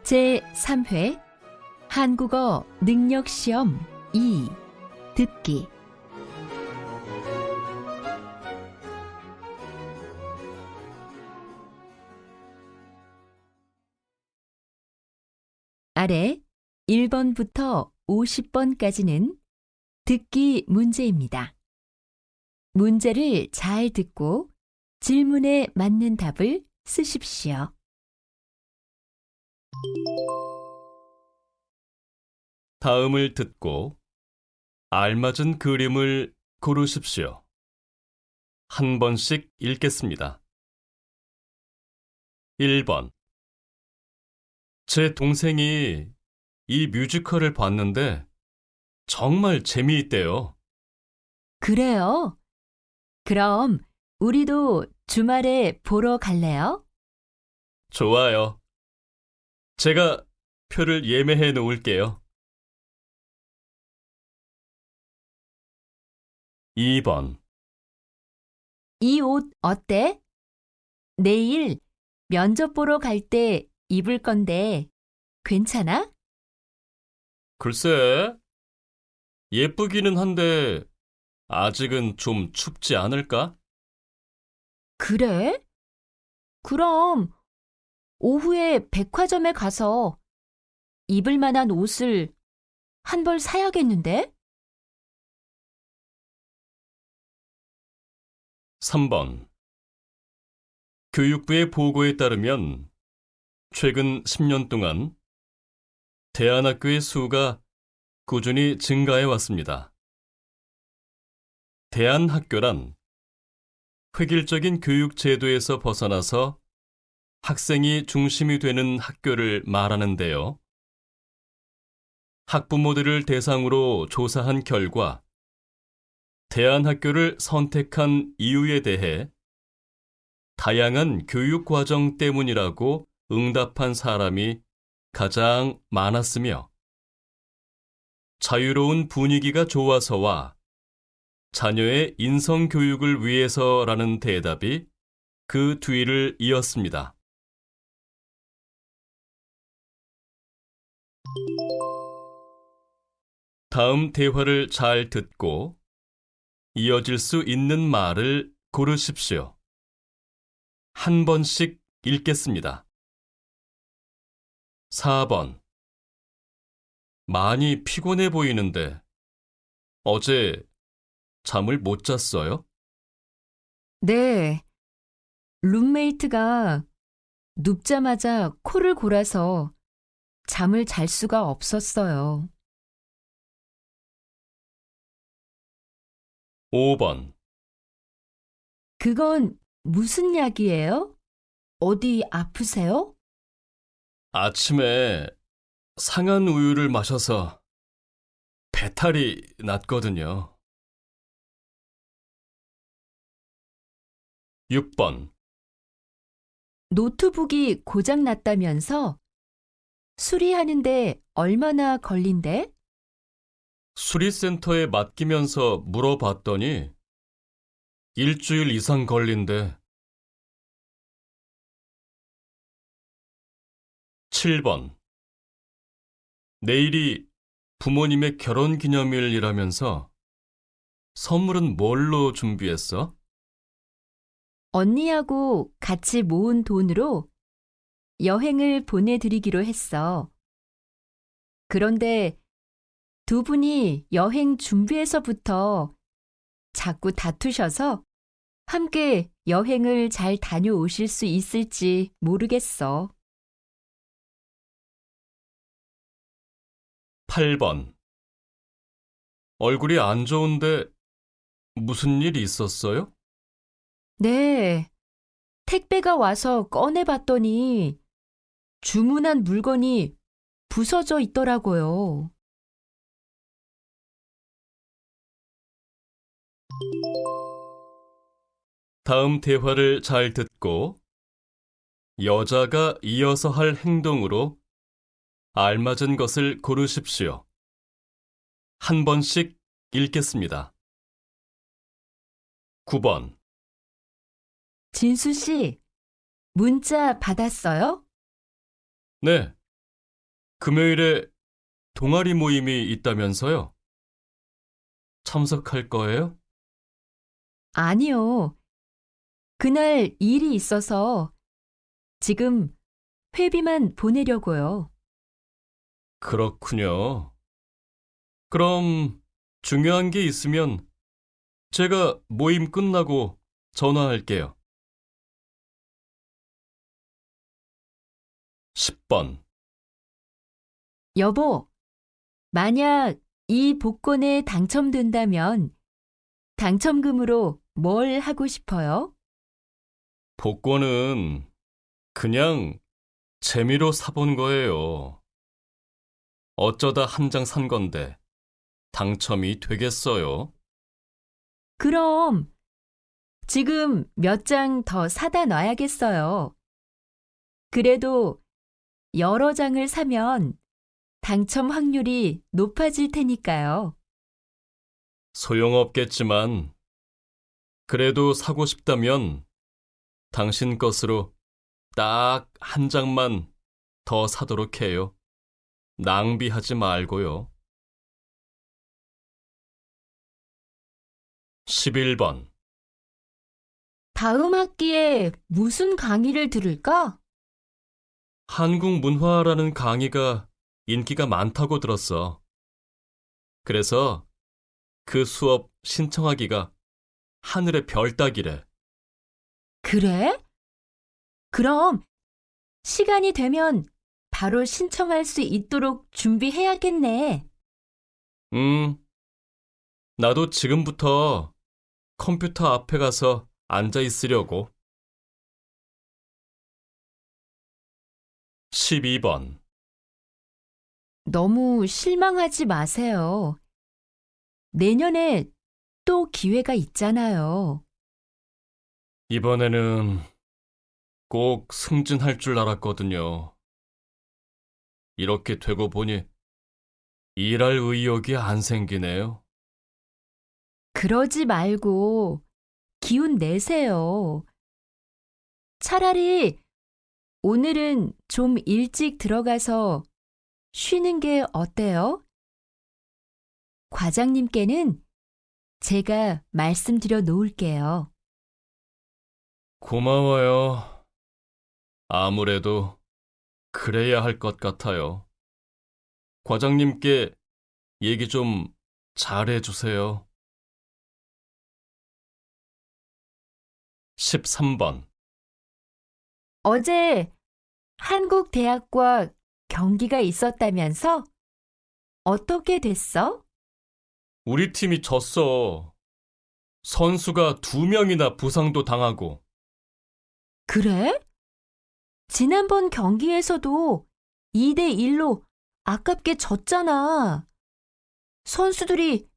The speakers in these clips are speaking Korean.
제3회 한국어 능력시험 2 듣기 아래 1번부터 50번까지는 듣기 문제입니다. 문제를 잘 듣고 질문에 맞는 답을 쓰십시오. 다음을 듣고 알맞은 그림을 고르십시오. 한 번씩 읽겠습니다. 1번. 제 동생이 이 뮤지컬을 봤는데 정말 재미있대요. 그래요? 그럼 우리도 주말에 보러 갈래요? 좋아요. 제가 표를 예매해 놓을게요. 2번. 이 옷 어때? 내일 면접 보러 갈 때 입을 건데 괜찮아? 글쎄, 예쁘기는 한데 아직은 좀 춥지 않을까? 그래? 그럼 오후에 백화점에 가서 입을 만한 옷을 한 벌 사야겠는데? 3번. 교육부의 보고에 따르면 최근 10년 동안 대안학교의 수가 꾸준히 증가해 왔습니다. 대안학교란 획일적인 교육 제도에서 벗어나서 학생이 중심이 되는 학교를 말하는데요. 학부모들을 대상으로 조사한 결과 대안학교를 선택한 이유에 대해 다양한 교육 과정 때문이라고 응답한 사람이 가장 많았으며 자유로운 분위기가 좋아서와 자녀의 인성 교육을 위해서라는 대답이 그 뒤를 이었습니다. 다음 대화를 잘 듣고 이어질 수 있는 말을 고르십시오. 한 번씩 읽겠습니다. 4번. 많이 피곤해 보이는데 어제 잠을 못 잤어요? 네. 룸메이트가 눕자마자 코를 골아서 잠을 잘 수가 없었어요. 5번. 그건 무슨 약이에요? 어디 아프세요? 아침에 상한 우유를 마셔서 배탈이 났거든요. 6번. 노트북이 고장 났다면서 수리하는데 얼마나 걸린대? 수리센터에 맡기면서 물어봤더니 일주일 이상 걸린대. 7번. 내일이 부모님의 결혼 기념일이라면서 선물은 뭘로 준비했어? 언니하고 같이 모은 돈으로 여행을 보내드리기로 했어. 그런데 두 분이 여행 준비에서부터 자꾸 다투셔서 함께 여행을 잘 다녀오실 수 있을지 모르겠어. 8번. 얼굴이 안 좋은데 무슨 일 있었어요? 네, 택배가 와서 꺼내봤더니 주문한 물건이 부서져 있더라고요. 다음 대화를 잘 듣고 여자가 이어서 할 행동으로 알맞은 것을 고르십시오. 한 번씩 읽겠습니다. 9번. 진수 씨, 문자 받았어요? 네, 금요일에 동아리 모임이 있다면서요? 참석할 거예요? 아니요. 그날 일이 있어서 지금 회비만 보내려고요. 그렇군요. 그럼 중요한 게 있으면 제가 모임 끝나고 전화할게요. 10번. 여보, 만약 이 복권에 당첨된다면 당첨금으로 뭘 하고 싶어요? 복권은 그냥 재미로 사본 거예요. 어쩌다 한 장 산 건데 당첨이 되겠어요? 그럼 지금 몇 장 더 사다 놔야겠어요. 그래도 여러 장을 사면 당첨 확률이 높아질 테니까요. 소용없겠지만 그래도 사고 싶다면 당신 것으로 딱 한 장만 더 사도록 해요. 낭비하지 말고요. 11번. 다음 학기에 무슨 강의를 들을까? 한국 문화라는 강의가 인기가 많다고 들었어. 그래서 그 수업 신청하기가 하늘의 별 따기래. 그래? 그럼 시간이 되면 바로 신청할 수 있도록 준비해야겠네. 나도 지금부터 컴퓨터 앞에 가서 앉아 있으려고. 12번. 너무 실망하지 마세요. 내년에 또 기회가 있잖아요. 이번에는 꼭 승진할 줄 알았거든요. 이렇게 되고 보니 일할 의욕이 안 생기네요. 그러지 말고 기운 내세요. 차라리 오늘은 좀 일찍 들어가서 쉬는 게 어때요? 과장님께는 제가 말씀드려 놓을게요. 고마워요. 아무래도 그래야 할 것 같아요. 과장님께 얘기 좀 잘해주세요. 13번. 어제 한국대학과 경기가 있었다면서? 어떻게 됐어? 우리 팀이 졌어. 선수가 2명이나 부상도 당하고. 그래? 지난번 경기에서도 2대1로 아깝게 졌잖아. 선수들이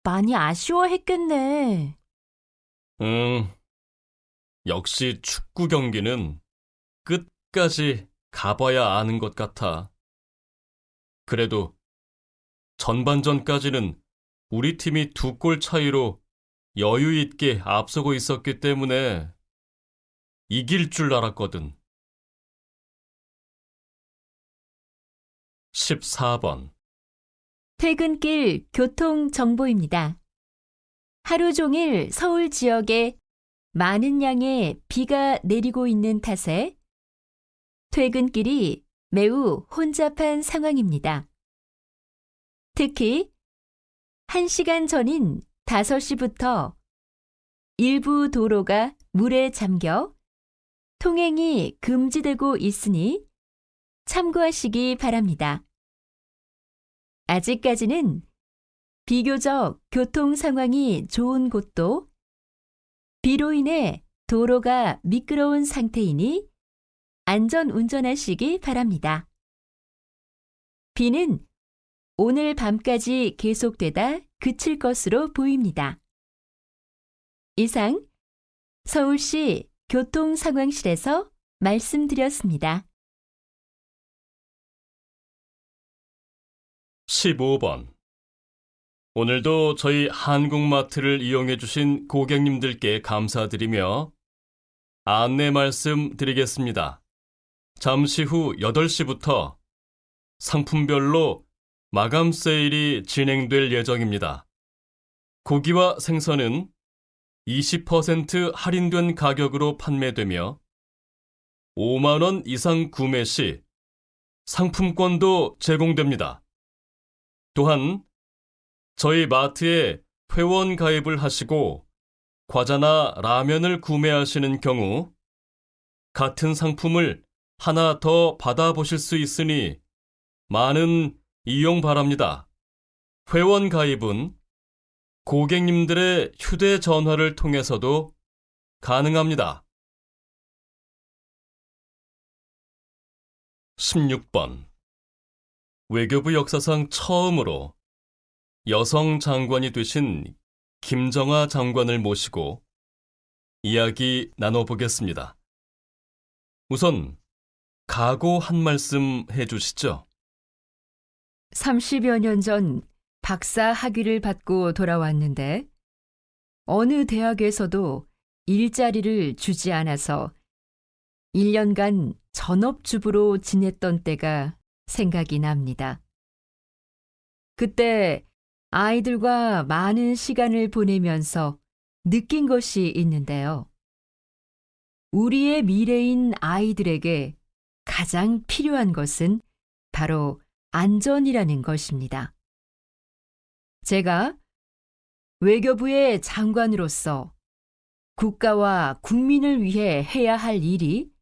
많이 아쉬워했겠네. 응, 역시 축구 경기는 끝까지 가봐야 아는 것 같아. 그래도 전반전까지는 우리 팀이 2골 차이로 여유 있게 앞서고 있었기 때문에 이길 줄 알았거든. 14번. 퇴근길 교통 정보입니다. 하루 종일 서울 지역에 많은 양의 비가 내리고 있는 탓에 퇴근길이 매우 혼잡한 상황입니다. 특히 1시간 전인 5시부터 일부 도로가 물에 잠겨 통행이 금지되고 있으니 참고하시기 바랍니다. 아직까지는 비교적 교통 상황이 좋은 곳도 비로 인해 도로가 미끄러운 상태이니 안전 운전하시기 바랍니다. 비는 오늘 밤까지 계속되다 그칠 것으로 보입니다. 이상 서울시 교통상황실에서 말씀드렸습니다. 15번. 오늘도 저희 한국마트를 이용해주신 고객님들께 감사드리며 안내 말씀 드리겠습니다. 잠시 후 8시부터 상품별로 마감 세일이 진행될 예정입니다. 고기와 생선은 20% 할인된 가격으로 판매되며 5만 원 이상 구매 시 상품권도 제공됩니다. 또한 저희 마트에 회원 가입을 하시고 과자나 라면을 구매하시는 경우 같은 상품을 하나 더 받아보실 수 있으니 많은 이용 바랍니다. 회원 가입은 고객님들의 휴대전화를 통해서도 가능합니다. 16번. 외교부 역사상 처음으로 여성 장관이 되신 김정아 장관을 모시고 이야기 나눠보겠습니다. 우선 각오 한 말씀 해주시죠. 30여 년 전 박사 학위를 받고 돌아왔는데 어느 대학에서도 일자리를 주지 않아서 1년간 전업주부로 지냈던 때가 생각이 납니다. 그때 아이들과 많은 시간을 보내면서 느낀 것이 있는데요. 우리의 미래인 아이들에게 가장 필요한 것은 바로 안전이라는 것입니다. 제가 외교부의 장관으로서 국가와 국민을 위해 해야 할 일이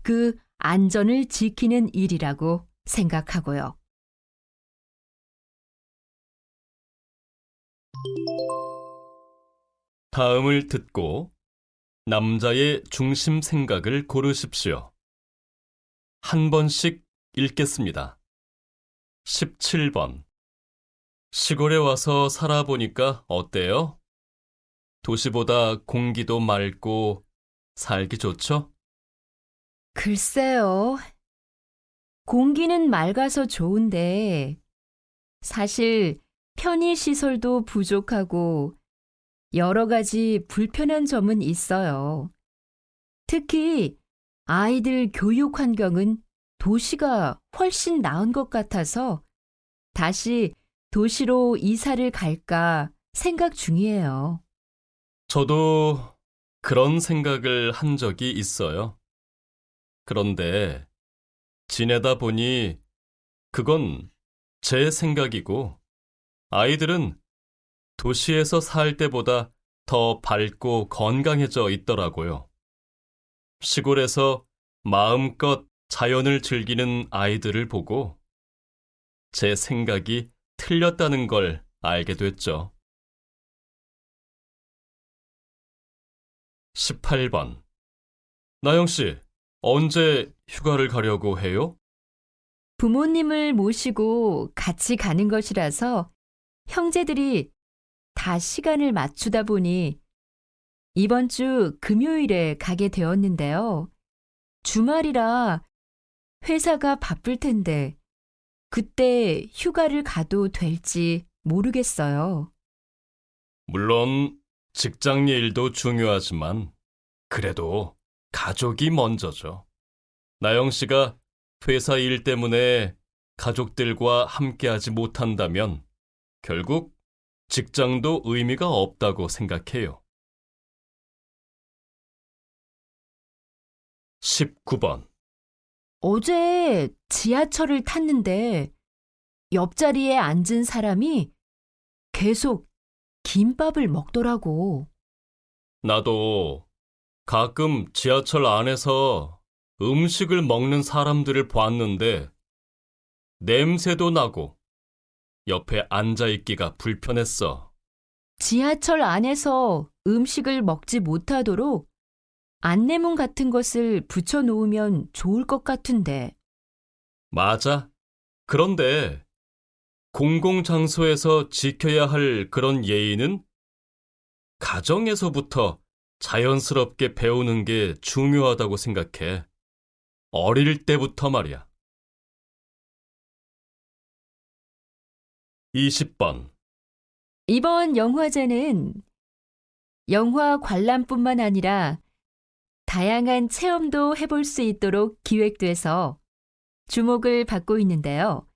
그 안전을 지키는 일이라고 생각하고요. 다음을 듣고 남자의 중심 생각을 고르십시오. 한 번씩 읽겠습니다. 17번. 시골에 와서 살아보니까 어때요? 도시보다 공기도 맑고 살기 좋죠? 글쎄요. 공기는 맑아서 좋은데 사실 편의시설도 부족하고 여러 가지 불편한 점은 있어요. 특히 아이들 교육 환경은 도시가 훨씬 나은 것 같아서 다시 도시로 이사를 갈까 생각 중이에요. 저도 그런 생각을 한 적이 있어요. 그런데 지내다 보니 그건 제 생각이고 아이들은 도시에서 살 때보다 더 밝고 건강해져 있더라고요. 시골에서 마음껏 자연을 즐기는 아이들을 보고 제 생각이 틀렸다는 걸 알게 됐죠. 18번. 나영 씨, 언제 휴가를 가려고 해요? 부모님을 모시고 같이 가는 것이라서 형제들이 다 시간을 맞추다 보니 이번 주 금요일에 가게 되었는데요. 주말이라 회사가 바쁠 텐데 그때 휴가를 가도 될지 모르겠어요. 물론 직장 일도 중요하지만 그래도 가족이 먼저죠. 나영 씨가 회사 일 때문에 가족들과 함께하지 못한다면 결국 직장도 의미가 없다고 생각해요. 19번. 어제 지하철을 탔는데 옆자리에 앉은 사람이 계속 김밥을 먹더라고. 나도 가끔 지하철 안에서 음식을 먹는 사람들을 봤는데 냄새도 나고 옆에 앉아있기가 불편했어. 지하철 안에서 음식을 먹지 못하도록 안내문 같은 것을 붙여놓으면 좋을 것 같은데. 맞아. 그런데 공공장소에서 지켜야 할 그런 예의는 가정에서부터 자연스럽게 배우는 게 중요하다고 생각해. 어릴 때부터 말이야. 20번. 이번 영화제는 영화 관람뿐만 아니라 다양한 체험도 해볼 수 있도록 기획돼서 주목을 받고 있는데요.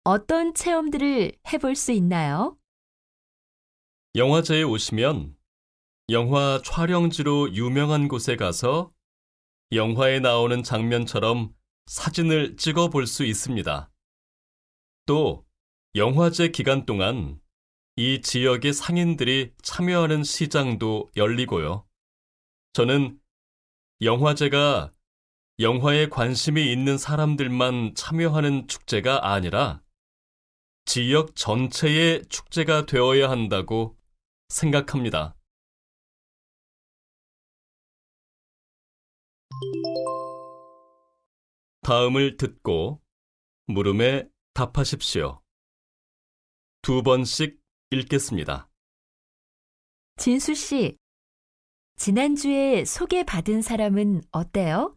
어떤 체험들을 해볼 수 있나요? 영화제에 오시면 영화 촬영지로 유명한 곳에 가서 영화에 나오는 장면처럼 사진을 찍어 볼 수 있습니다. 또 영화제 기간 동안 이 지역의 상인들이 참여하는 시장도 열리고요. 저는 영화제가 영화에 관심이 있는 사람들만 참여하는 축제가 아니라 지역 전체의 축제가 되어야 한다고 생각합니다. 다음을 듣고 물음에 답하십시오. 2번씩 읽겠습니다. 진수 씨, 지난주에 소개받은 사람은 어때요?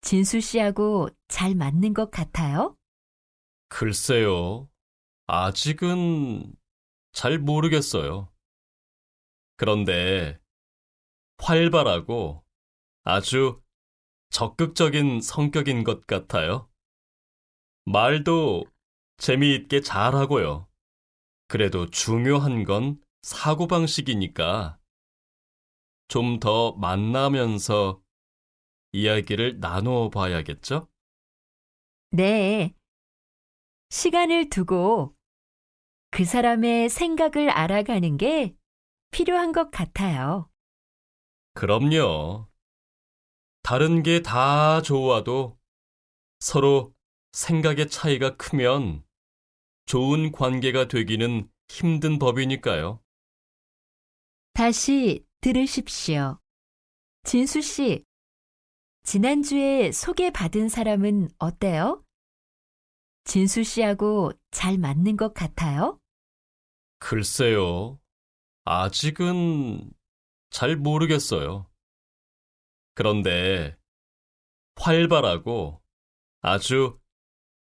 진수 씨하고 잘 맞는 것 같아요? 글쎄요, 아직은 잘 모르겠어요. 그런데 활발하고 아주 적극적인 성격인 것 같아요. 말도 재미있게 잘하고요. 그래도 중요한 건 사고방식이니까 좀 더 만나면서 이야기를 나누어 봐야겠죠? 네. 시간을 두고 그 사람의 생각을 알아가는 게 필요한 것 같아요. 그럼요. 다른 게 다 좋아도 서로 생각의 차이가 크면 좋은 관계가 되기는 힘든 법이니까요. 다시 들으십시오. 진수 씨, 지난주에 소개받은 사람은 어때요? 진수 씨하고 잘 맞는 것 같아요? 글쎄요. 아직은 잘 모르겠어요. 그런데 활발하고 아주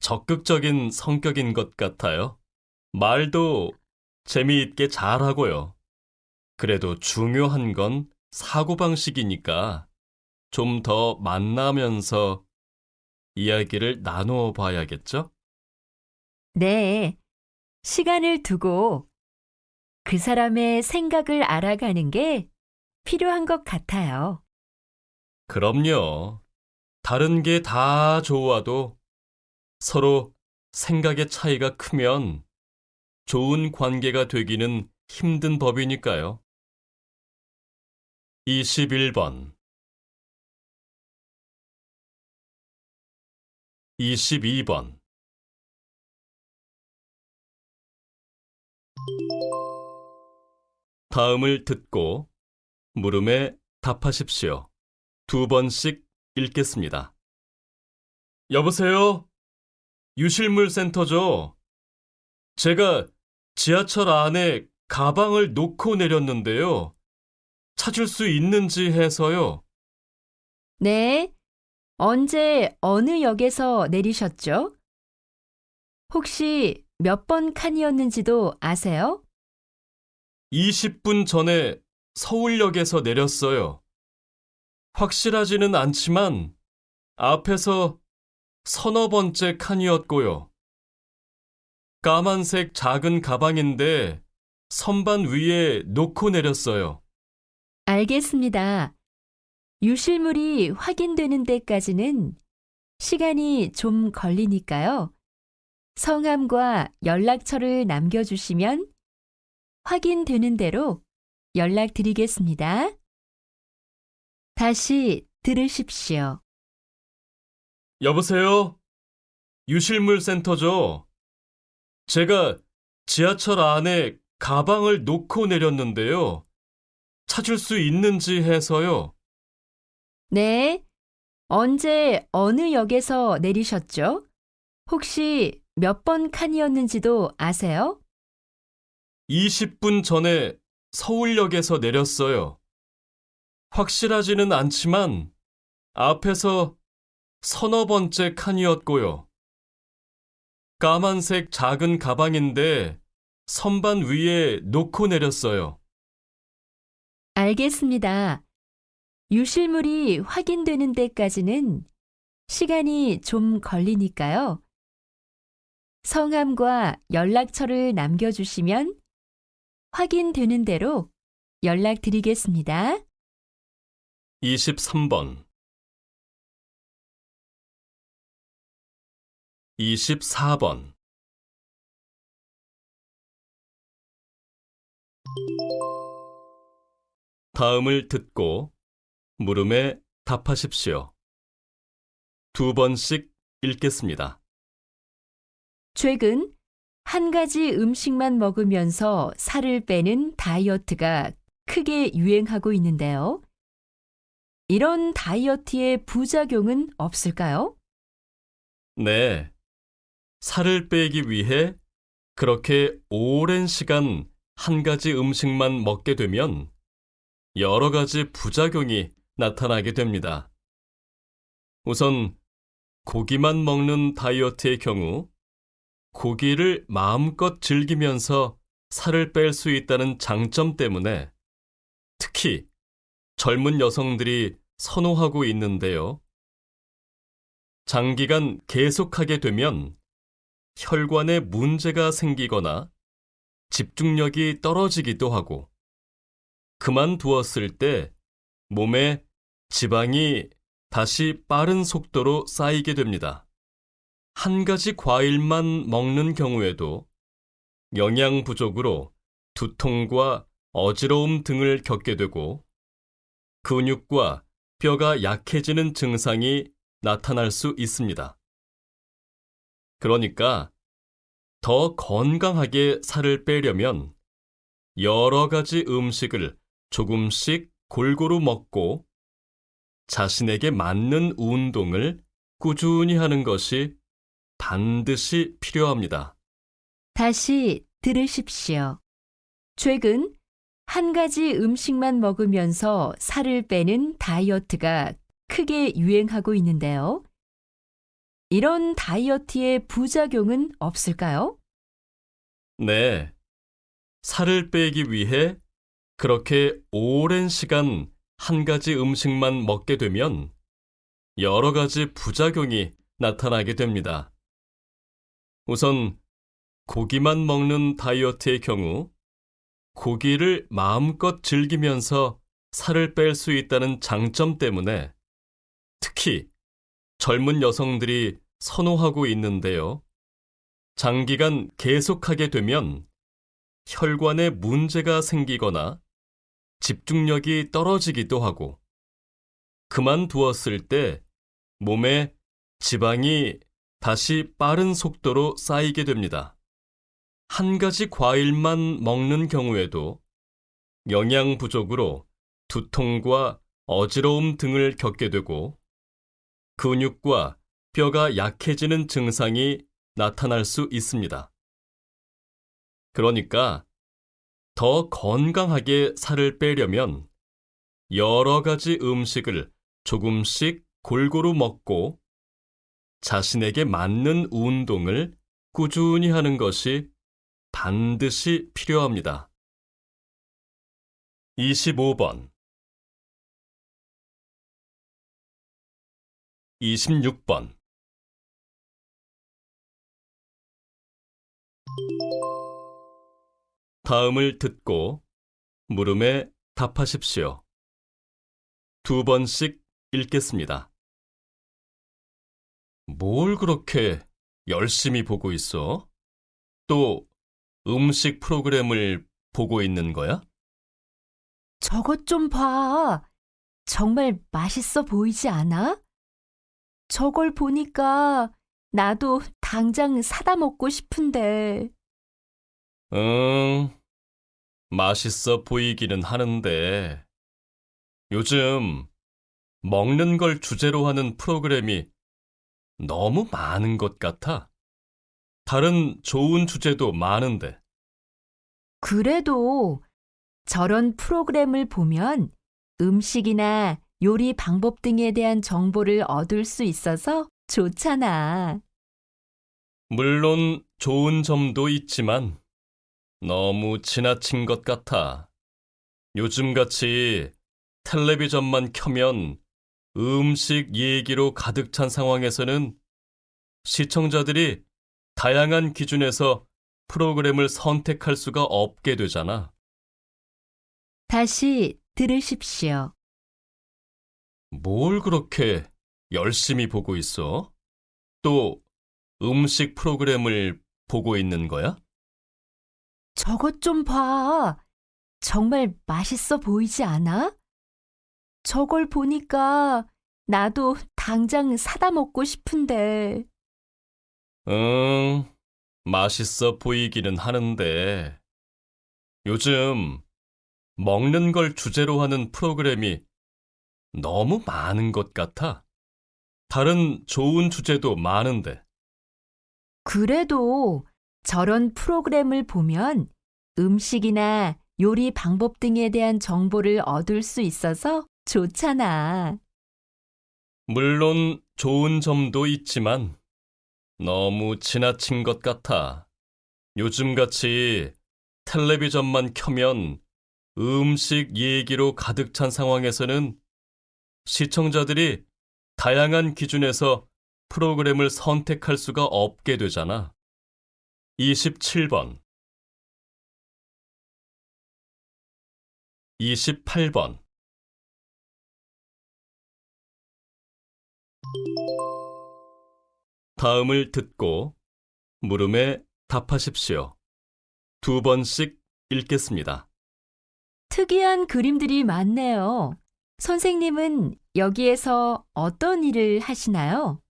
적극적인 성격인 것 같아요. 말도 재미있게 잘하고요. 그래도 중요한 건 사고방식이니까 좀 더 만나면서 이야기를 나누어 봐야겠죠? 네. 시간을 두고 그 사람의 생각을 알아가는 게 필요한 것 같아요. 그럼요. 다른 게 다 좋아도 서로 생각의 차이가 크면 좋은 관계가 되기는 힘든 법이니까요. 21번 22번 다음을 듣고 물음에 답하십시오. 2번씩 읽겠습니다. 여보세요? 유실물 센터죠? 제가 지하철 안에 가방을 놓고 내렸는데요. 찾을 수 있는지 해서요. 네. 언제 어느 역에서 내리셨죠? 혹시 몇 번 칸이었는지도 아세요? 20분 전에 서울역에서 내렸어요. 확실하지는 않지만 앞에서 서너 번째 칸이었고요. 까만색 작은 가방인데 선반 위에 놓고 내렸어요. 알겠습니다. 유실물이 확인되는 데까지는 시간이 좀 걸리니까요. 성함과 연락처를 남겨주시면 확인되는 대로 연락드리겠습니다. 다시 들으십시오. 여보세요? 유실물 센터죠? 제가 지하철 안에 가방을 놓고 내렸는데요. 찾을 수 있는지 해서요. 네. 언제 어느 역에서 내리셨죠? 혹시 몇 번 칸이었는지도 아세요? 20분 전에 서울역에서 내렸어요. 확실하지는 않지만 앞에서 서너 번째 칸이었고요. 까만색 작은 가방인데 선반 위에 놓고 내렸어요. 알겠습니다. 유실물이 확인되는 데까지는 시간이 좀 걸리니까요. 성함과 연락처를 남겨주시면 확인되는 대로 연락드리겠습니다. 23번, 24번. 다음을 듣고 물음에 답하십시오. 두 번씩 읽겠습니다. 최근 한 가지 음식만 먹으면서 살을 빼는 다이어트가 크게 유행하고 있는데요. 이런 다이어트의 부작용은 없을까요? 네, 살을 빼기 위해 그렇게 오랜 시간 한 가지 음식만 먹게 되면 여러 가지 부작용이 나타나게 됩니다. 우선 고기만 먹는 다이어트의 경우 고기를 마음껏 즐기면서 살을 뺄 수 있다는 장점 때문에 특히 젊은 여성들이 선호하고 있는데요. 장기간 계속하게 되면 혈관에 문제가 생기거나 집중력이 떨어지기도 하고 그만두었을 때 몸에 지방이 다시 빠른 속도로 쌓이게 됩니다. 한 가지 과일만 먹는 경우에도 영양 부족으로 두통과 어지러움 등을 겪게 되고 근육과 뼈가 약해지는 증상이 나타날 수 있습니다. 그러니까 더 건강하게 살을 빼려면 여러 가지 음식을 조금씩 골고루 먹고 자신에게 맞는 운동을 꾸준히 하는 것이 반드시 필요합니다. 다시 들으십시오. 최근 한 가지 음식만 먹으면서 살을 빼는 다이어트가 크게 유행하고 있는데요. 이런 다이어트의 부작용은 없을까요? 네, 살을 빼기 위해 그렇게 오랜 시간 한 가지 음식만 먹게 되면 여러 가지 부작용이 나타나게 됩니다. 우선 고기만 먹는 다이어트의 경우 고기를 마음껏 즐기면서 살을 뺄 수 있다는 장점 때문에 특히 젊은 여성들이 선호하고 있는데요. 장기간 계속하게 되면 혈관에 문제가 생기거나 집중력이 떨어지기도 하고 그만두었을 때 몸에 지방이 다시 빠른 속도로 쌓이게 됩니다. 한 가지 과일만 먹는 경우에도 영양 부족으로 두통과 어지러움 등을 겪게 되고 근육과 뼈가 약해지는 증상이 나타날 수 있습니다. 그러니까 더 건강하게 살을 빼려면 여러 가지 음식을 조금씩 골고루 먹고 자신에게 맞는 운동을 꾸준히 하는 것이 반드시 필요합니다. 25번, 26번. 다음을 듣고 물음에 답하십시오. 두 번씩 읽겠습니다. 뭘 그렇게 열심히 보고 있어? 또 음식 프로그램을 보고 있는 거야? 저것 좀 봐. 정말 맛있어 보이지 않아? 저걸 보니까 나도 당장 사다 먹고 싶은데. 응, 맛있어 보이기는 하는데 요즘 먹는 걸 주제로 하는 프로그램이 너무 많은 것 같아. 다른 좋은 주제도 많은데. 그래도 저런 프로그램을 보면 음식이나 요리 방법 등에 대한 정보를 얻을 수 있어서 좋잖아. 물론 좋은 점도 있지만 너무 지나친 것 같아. 요즘같이 텔레비전만 켜면 음식 얘기로 가득 찬 상황에서는 시청자들이 다양한 기준에서 프로그램을 선택할 수가 없게 되잖아. 다시 들으십시오. 뭘 그렇게 열심히 보고 있어? 또 음식 프로그램을 보고 있는 거야? 저것 좀 봐. 정말 맛있어 보이지 않아? 저걸 보니까 나도 당장 사다 먹고 싶은데. 응, 맛있어 보이기는 하는데 요즘 먹는 걸 주제로 하는 프로그램이 너무 많은 것 같아. 다른 좋은 주제도 많은데. 그래도 저런 프로그램을 보면 음식이나 요리 방법 등에 대한 정보를 얻을 수 있어서 좋잖아. 물론 좋은 점도 있지만 너무 지나친 것 같아. 요즘같이 텔레비전만 켜면 음식 얘기로 가득 찬 상황에서는 시청자들이 다양한 기준에서 프로그램을 선택할 수가 없게 되잖아. 27번, 28번. 다음을 듣고 물음에 답하십시오. 두 번씩 읽겠습니다. 특이한 그림들이 많네요. 선생님은 여기에서 어떤 일을 하시나요?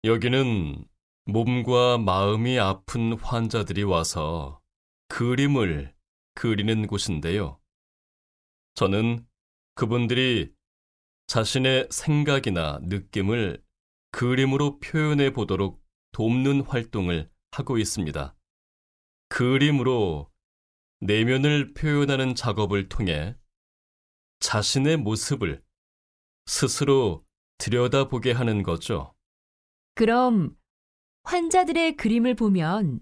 여기는 몸과 마음이 아픈 환자들이 와서 그림을 그리는 곳인데요. 저는 그분들이 자신의 생각이나 느낌을 그림으로 표현해 보도록 돕는 활동을 하고 있습니다. 그림으로 내면을 표현하는 작업을 통해 자신의 모습을 스스로 들여다보게 하는 거죠. 그럼 환자들의 그림을 보면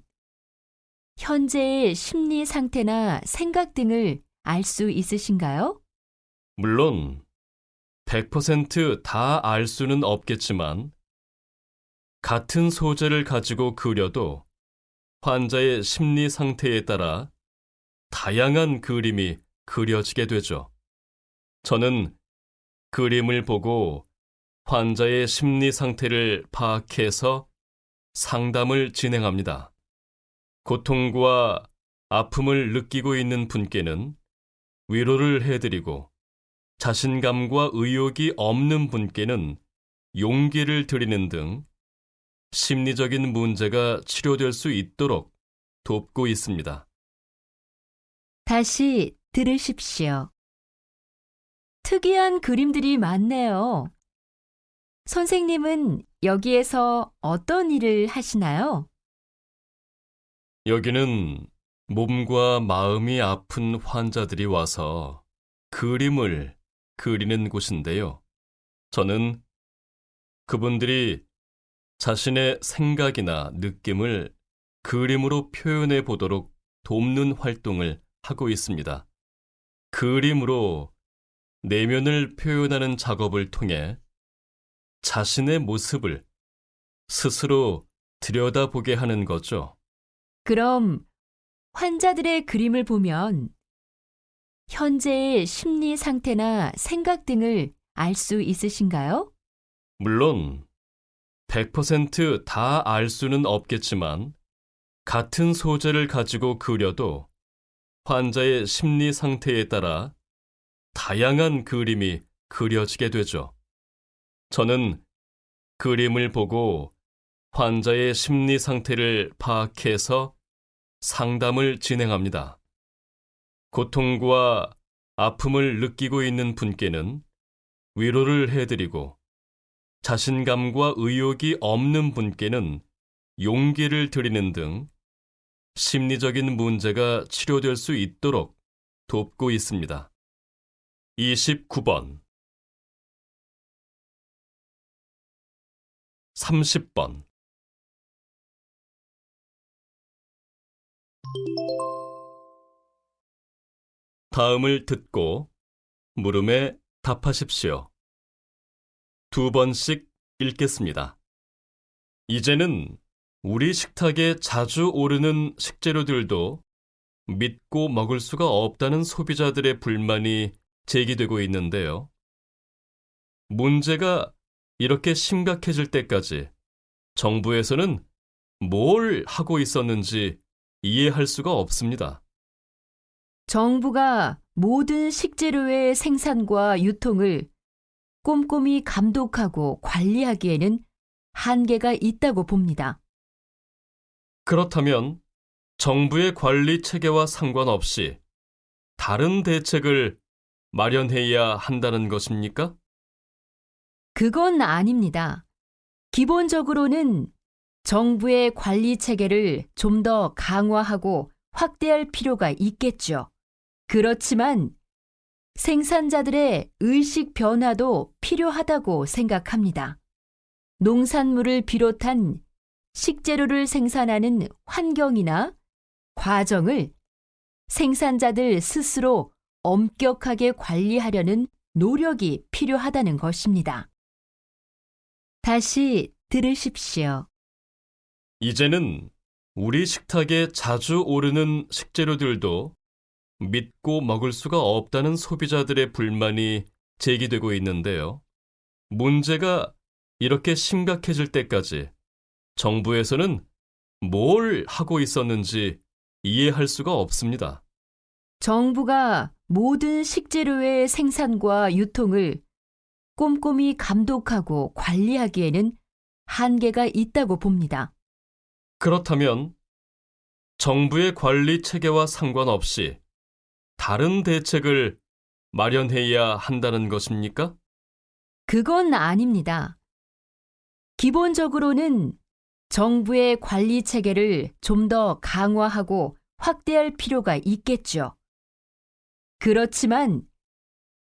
현재의 심리 상태나 생각 등을 알 수 있으신가요? 물론 100% 다 알 수는 없겠지만 같은 소재를 가지고 그려도 환자의 심리 상태에 따라 다양한 그림이 그려지게 되죠. 저는 그림을 보고 환자의 심리 상태를 파악해서 상담을 진행합니다. 고통과 아픔을 느끼고 있는 분께는 위로를 해드리고 자신감과 의욕이 없는 분께는 용기를 드리는 등 심리적인 문제가 치료될 수 있도록 돕고 있습니다. 다시 들으십시오. 특이한 그림들이 많네요. 선생님은 여기에서 어떤 일을 하시나요? 여기는 몸과 마음이 아픈 환자들이 와서 그림을 그리는 곳인데요. 저는 그분들이 자신의 생각이나 느낌을 그림으로 표현해 보도록 돕는 활동을 하고 있습니다. 그림으로 내면을 표현하는 작업을 통해 자신의 모습을 스스로 들여다보게 하는 거죠. 그럼 환자들의 그림을 보면 현재의 심리 상태나 생각 등을 알 수 있으신가요? 물론 100% 다 알 수는 없겠지만 같은 소재를 가지고 그려도 환자의 심리 상태에 따라 다양한 그림이 그려지게 되죠. 저는 그림을 보고 환자의 심리 상태를 파악해서 상담을 진행합니다. 고통과 아픔을 느끼고 있는 분께는 위로를 해드리고 자신감과 의욕이 없는 분께는 용기를 드리는 등 심리적인 문제가 치료될 수 있도록 돕고 있습니다. 29번, 30번. 다음을 듣고 물음에 답하십시오. 2번씩 읽겠습니다. 이제는 우리 식탁에 자주 오르는 식재료들도 믿고 먹을 수가 없다는 소비자들의 불만이 제기되고 있는데요. 문제가 이렇게 심각해질 때까지 정부에서는 뭘 하고 있었는지 이해할 수가 없습니다. 정부가 모든 식재료의 생산과 유통을 꼼꼼히 감독하고 관리하기에는 한계가 있다고 봅니다. 그렇다면 정부의 관리 체계와 상관없이 다른 대책을 마련해야 한다는 것입니까? 그건 아닙니다. 기본적으로는 정부의 관리 체계를 좀 더 강화하고 확대할 필요가 있겠죠. 그렇지만 생산자들의 의식 변화도 필요하다고 생각합니다. 농산물을 비롯한 식재료를 생산하는 환경이나 과정을 생산자들 스스로 엄격하게 관리하려는 노력이 필요하다는 것입니다. 다시 들으십시오. 이제는 우리 식탁에 자주 오르는 식재료들도 믿고 먹을 수가 없다는 소비자들의 불만이 제기되고 있는데요. 문제가 이렇게 심각해질 때까지 정부에서는 뭘 하고 있었는지 이해할 수가 없습니다. 정부가 모든 식재료의 생산과 유통을 꼼꼼히 감독하고 관리하기에는 한계가 있다고 봅니다. 그렇다면 정부의 관리 체계와 상관없이 다른 대책을 마련해야 한다는 것입니까? 그건 아닙니다. 기본적으로는 정부의 관리 체계를 좀 더 강화하고 확대할 필요가 있겠죠. 그렇지만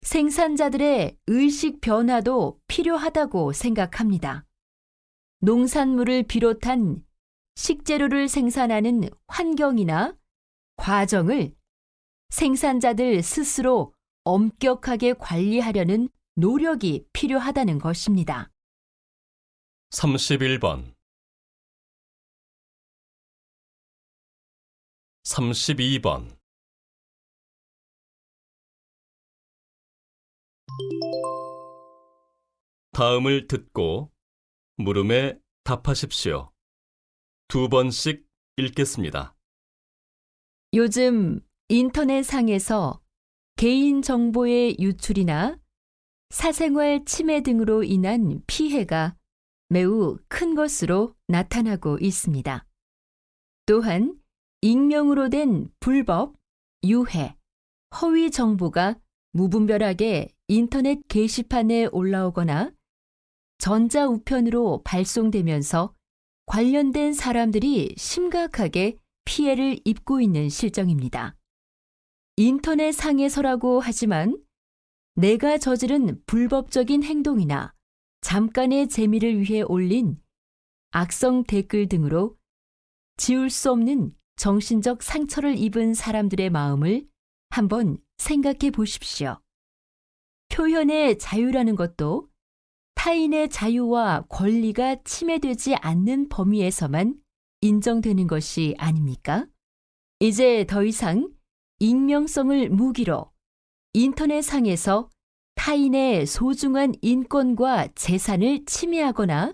생산자들의 의식 변화도 필요하다고 생각합니다. 농산물을 비롯한 식재료를 생산하는 환경이나 과정을 생산자들 스스로 엄격하게 관리하려는 노력이 필요하다는 것입니다. 31번 32번 다음을 듣고 물음에 답하십시오. 2번씩 읽겠습니다. 요즘 인터넷상에서 개인정보의 유출이나 사생활 침해 등으로 인한 피해가 매우 큰 것으로 나타나고 있습니다. 또한 익명으로 된 불법, 유해, 허위 정보가 무분별하게 인터넷 게시판에 올라오거나 전자우편으로 발송되면서 관련된 사람들이 심각하게 피해를 입고 있는 실정입니다. 인터넷 상에서라고 하지만 내가 저지른 불법적인 행동이나 잠깐의 재미를 위해 올린 악성 댓글 등으로 지울 수 없는 정신적 상처를 입은 사람들의 마음을 한번 생각해 보십시오. 표현의 자유라는 것도 타인의 자유와 권리가 침해되지 않는 범위에서만 인정되는 것이 아닙니까? 이제 더 이상 익명성을 무기로 인터넷상에서 타인의 소중한 인권과 재산을 침해하거나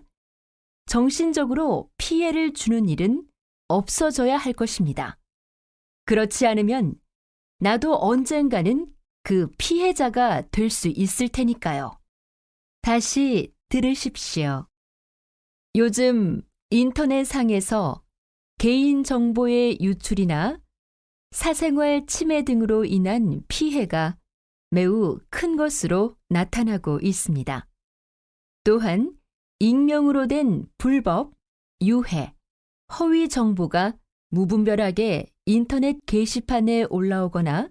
정신적으로 피해를 주는 일은 없어져야 할 것입니다. 그렇지 않으면 나도 언젠가는 그 피해자가 될 수 있을 테니까요. 다시 들으십시오. 요즘 인터넷상에서 개인정보의 유출이나 사생활 침해 등으로 인한 피해가 매우 큰 것으로 나타나고 있습니다. 또한 익명으로 된 불법, 유해, 허위 정보가 무분별하게 인터넷 게시판에 올라오거나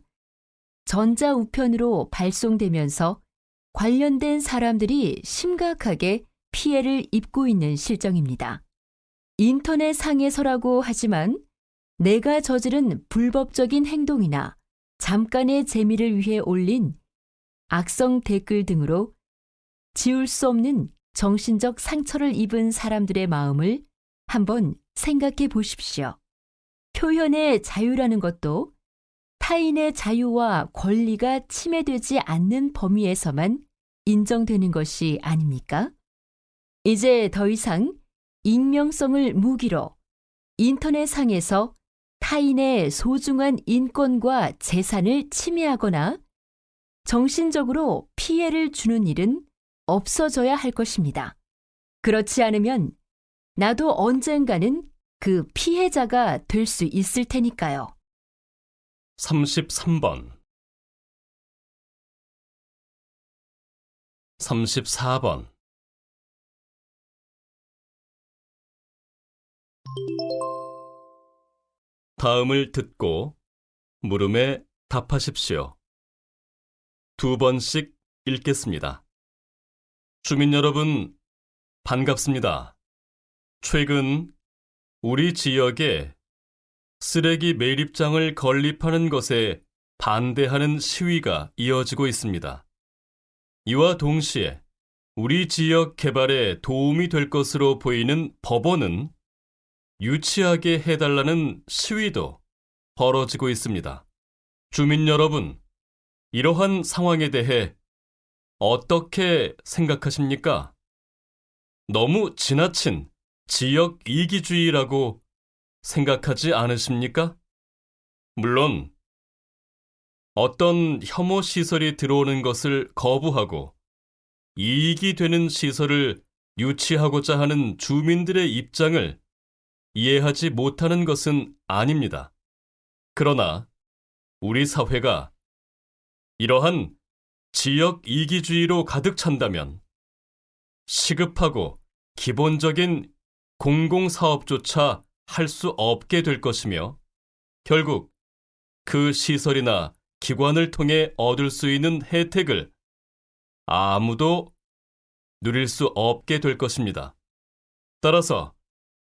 전자우편으로 발송되면서 관련된 사람들이 심각하게 피해를 입고 있는 실정입니다. 인터넷 상에서라고 하지만 내가 저지른 불법적인 행동이나 잠깐의 재미를 위해 올린 악성 댓글 등으로 지울 수 없는 정신적 상처를 입은 사람들의 마음을 한번 생각해 보십시오. 표현의 자유라는 것도 타인의 자유와 권리가 침해되지 않는 범위에서만 인정되는 것이 아닙니까? 이제 더 이상 익명성을 무기로 인터넷상에서 타인의 소중한 인권과 재산을 침해하거나 정신적으로 피해를 주는 일은 없어져야 할 것입니다. 그렇지 않으면 나도 언젠가는 그 피해자가 될 수 있을 테니까요. 33번 34번 다음을 듣고 물음에 답하십시오. 2번씩 읽겠습니다. 주민 여러분, 반갑습니다. 최근 우리 지역에 쓰레기 매립장을 건립하는 것에 반대하는 시위가 이어지고 있습니다. 이와 동시에 우리 지역 개발에 도움이 될 것으로 보이는 법원은 유치하게 해달라는 시위도 벌어지고 있습니다. 주민 여러분, 이러한 상황에 대해 어떻게 생각하십니까? 너무 지나친 지역 이기주의라고 생각하지 않으십니까? 물론 어떤 혐오 시설이 들어오는 것을 거부하고 이익이 되는 시설을 유치하고자 하는 주민들의 입장을 이해하지 못하는 것은 아닙니다. 그러나 우리 사회가 이러한 지역 이기주의로 가득 찬다면 시급하고 기본적인 공공사업조차 할 수 없게 될 것이며 결국 그 시설이나 기관을 통해 얻을 수 있는 혜택을 아무도 누릴 수 없게 될 것입니다. 따라서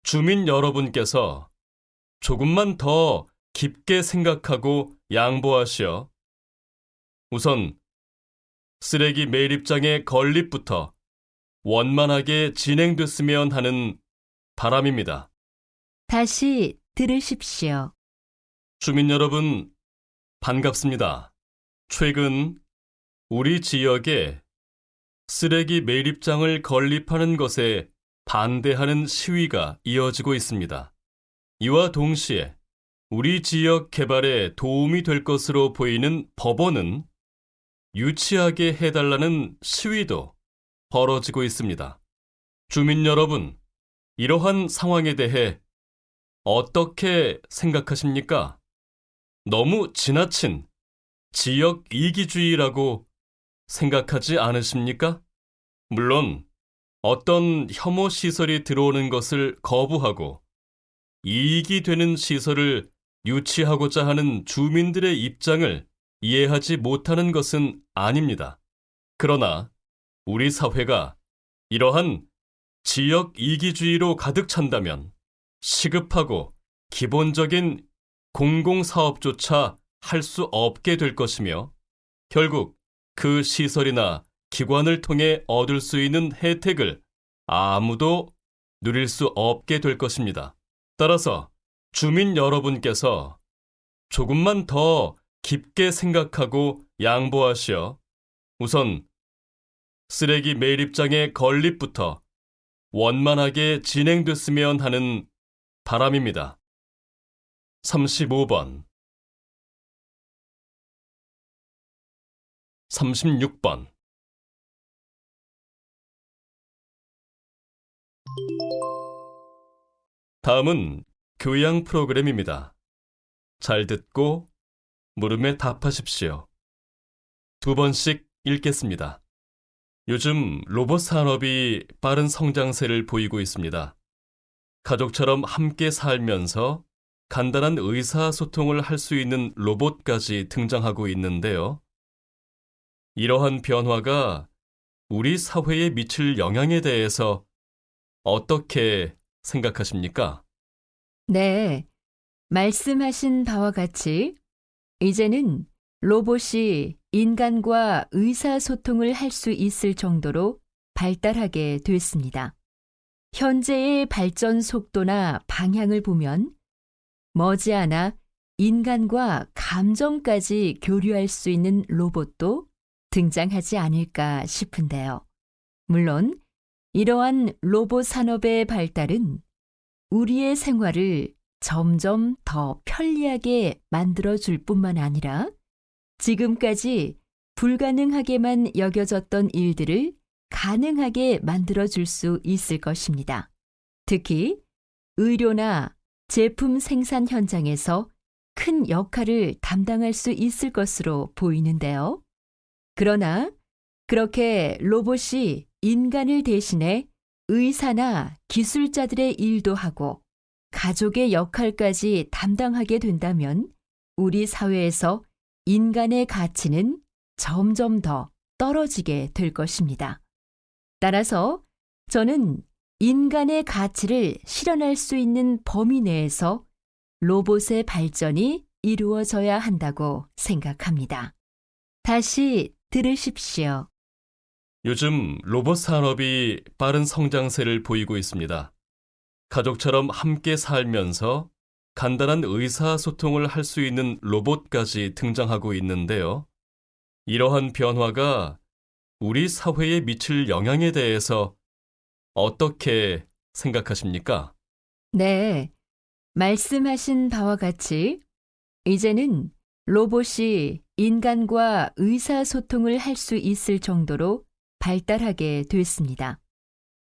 주민 여러분께서 조금만 더 깊게 생각하고 양보하시어 우선 쓰레기 매립장의 건립부터 원만하게 진행됐으면 하는 바람입니다. 다시 들으십시오. 주민 여러분, 반갑습니다. 최근 우리 지역에 쓰레기 매립장을 건립하는 것에 반대하는 시위가 이어지고 있습니다. 이와 동시에 우리 지역 개발에 도움이 될 것으로 보이는 법원은 유치하게 해달라는 시위도 벌어지고 있습니다. 주민 여러분, 이러한 상황에 대해 어떻게 생각하십니까? 너무 지나친 지역 이기주의라고 생각하지 않으십니까? 물론 어떤 혐오 시설이 들어오는 것을 거부하고 이익이 되는 시설을 유치하고자 하는 주민들의 입장을 이해하지 못하는 것은 아닙니다. 그러나 우리 사회가 이러한 지역 이기주의로 가득 찬다면 시급하고 기본적인 공공사업조차 할 수 없게 될 것이며 결국 그 시설이나 기관을 통해 얻을 수 있는 혜택을 아무도 누릴 수 없게 될 것입니다. 따라서 주민 여러분께서 조금만 더 깊게 생각하고 양보하시어 우선 쓰레기 매립장의 건립부터 원만하게 진행됐으면 하는 바람입니다. 35번 36번 다음은 교양 프로그램입니다. 잘 듣고 물음에 답하십시오. 2번씩 읽겠습니다. 요즘 로봇 산업이 빠른 성장세를 보이고 있습니다. 가족처럼 함께 살면서 간단한 의사소통을 할 수 있는 로봇까지 등장하고 있는데요. 이러한 변화가 우리 사회에 미칠 영향에 대해서 어떻게 생각하십니까? 네, 말씀하신 바와 같이 이제는 로봇이 인간과 의사소통을 할 수 있을 정도로 발달하게 됐습니다. 현재의 발전 속도나 방향을 보면 머지않아 인간과 감정까지 교류할 수 있는 로봇도 등장하지 않을까 싶은데요. 물론 이러한 로봇 산업의 발달은 우리의 생활을 점점 더 편리하게 만들어줄 뿐만 아니라 지금까지 불가능하게만 여겨졌던 일들을 가능하게 만들어줄 수 있을 것입니다. 특히 의료나 제품 생산 현장에서 큰 역할을 담당할 수 있을 것으로 보이는데요. 그러나 그렇게 로봇이 인간을 대신해 의사나 기술자들의 일도 하고 가족의 역할까지 담당하게 된다면 우리 사회에서 인간의 가치는 점점 더 떨어지게 될 것입니다. 따라서 저는 인간의 가치를 실현할 수 있는 범위 내에서 로봇의 발전이 이루어져야 한다고 생각합니다. 다시 들으십시오. 요즘 로봇 산업이 빠른 성장세를 보이고 있습니다. 가족처럼 함께 살면서 간단한 의사소통을 할 수 있는 로봇까지 등장하고 있는데요. 이러한 변화가 우리 사회에 미칠 영향에 대해서 어떻게 생각하십니까? 네, 말씀하신 바와 같이 이제는 로봇이 인간과 의사소통을 할 수 있을 정도로 발달하게 됐습니다.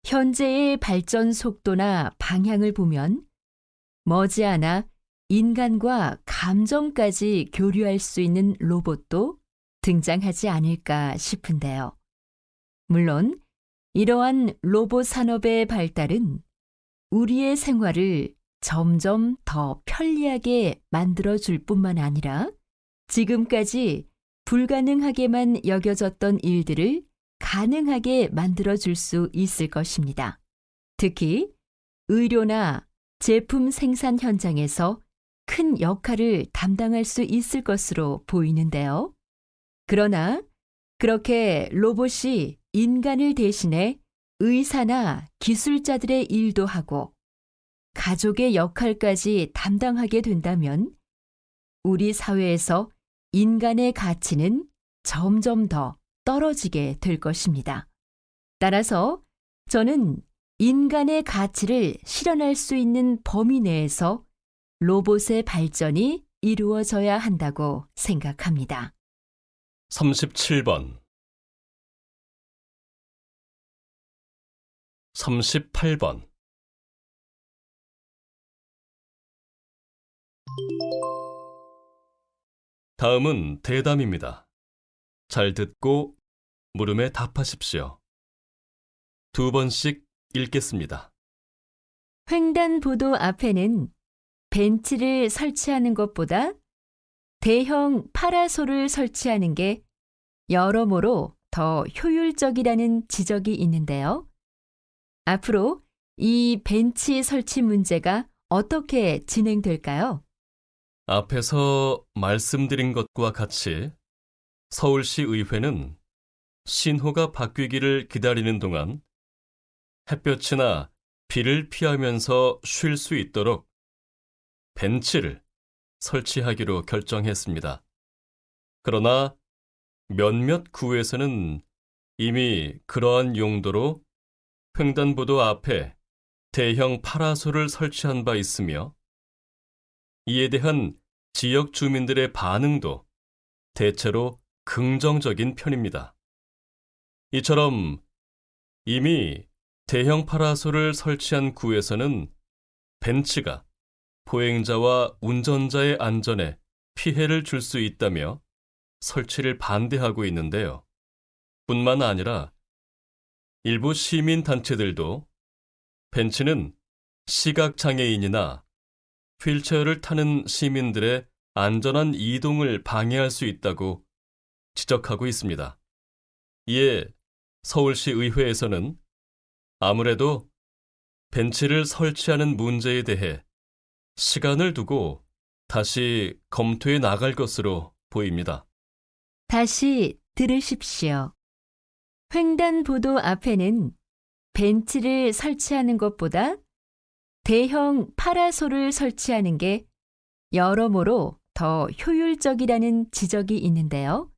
현재의 발전 속도나 방향을 보면 머지않아 인간과 감정까지 교류할 수 있는 로봇도 등장하지 않을까 싶은데요. 물론 이러한 로봇 산업의 발달은 우리의 생활을 점점 더 편리하게 만들어줄 뿐만 아니라 지금까지 불가능하게만 여겨졌던 일들을 가능하게 만들어줄 수 있을 것입니다. 특히 의료나 제품 생산 현장에서 큰 역할을 담당할 수 있을 것으로 보이는데요. 그러나 그렇게 로봇이 인간을 대신해 의사나 기술자들의 일도 하고 가족의 역할까지 담당하게 된다면 우리 사회에서 인간의 가치는 점점 더 떨어지게 될 것입니다. 따라서 저는 인간의 가치를 실현할 수 있는 범위 내에서 로봇의 발전이 이루어져야 한다고 생각합니다. 37번 38번 다음은 대담입니다. 잘 듣고 물음에 답하십시오. 2번씩 읽겠습니다. 횡단보도 앞에는 벤치를 설치하는 것보다 대형 파라솔을 설치하는 게 여러모로 더 효율적이라는 지적이 있는데요. 앞으로 이 벤치 설치 문제가 어떻게 진행될까요? 앞에서 말씀드린 것과 같이 서울시 의회는 신호가 바뀌기를 기다리는 동안 햇볕이나 비를 피하면서 쉴 수 있도록 벤치를 설치하기로 결정했습니다. 그러나 몇몇 구에서는 이미 그러한 용도로 횡단보도 앞에 대형 파라솔을 설치한 바 있으며 이에 대한 지역 주민들의 반응도 대체로 긍정적인 편입니다. 이처럼 이미 대형 파라솔을 설치한 구에서는 벤치가 보행자와 운전자의 안전에 피해를 줄 수 있다며 설치를 반대하고 있는데요. 뿐만 아니라 일부 시민단체들도 벤치는 시각장애인이나 휠체어를 타는 시민들의 안전한 이동을 방해할 수 있다고 지적하고 있습니다. 이에 서울시 의회에서는 아무래도 벤치를 설치하는 문제에 대해 시간을 두고 다시 검토해 나갈 것으로 보입니다. 다시 들으십시오. 횡단보도 앞에는 벤치를 설치하는 것보다 대형 파라솔을 설치하는 게 여러모로 더 효율적이라는 지적이 있는데요.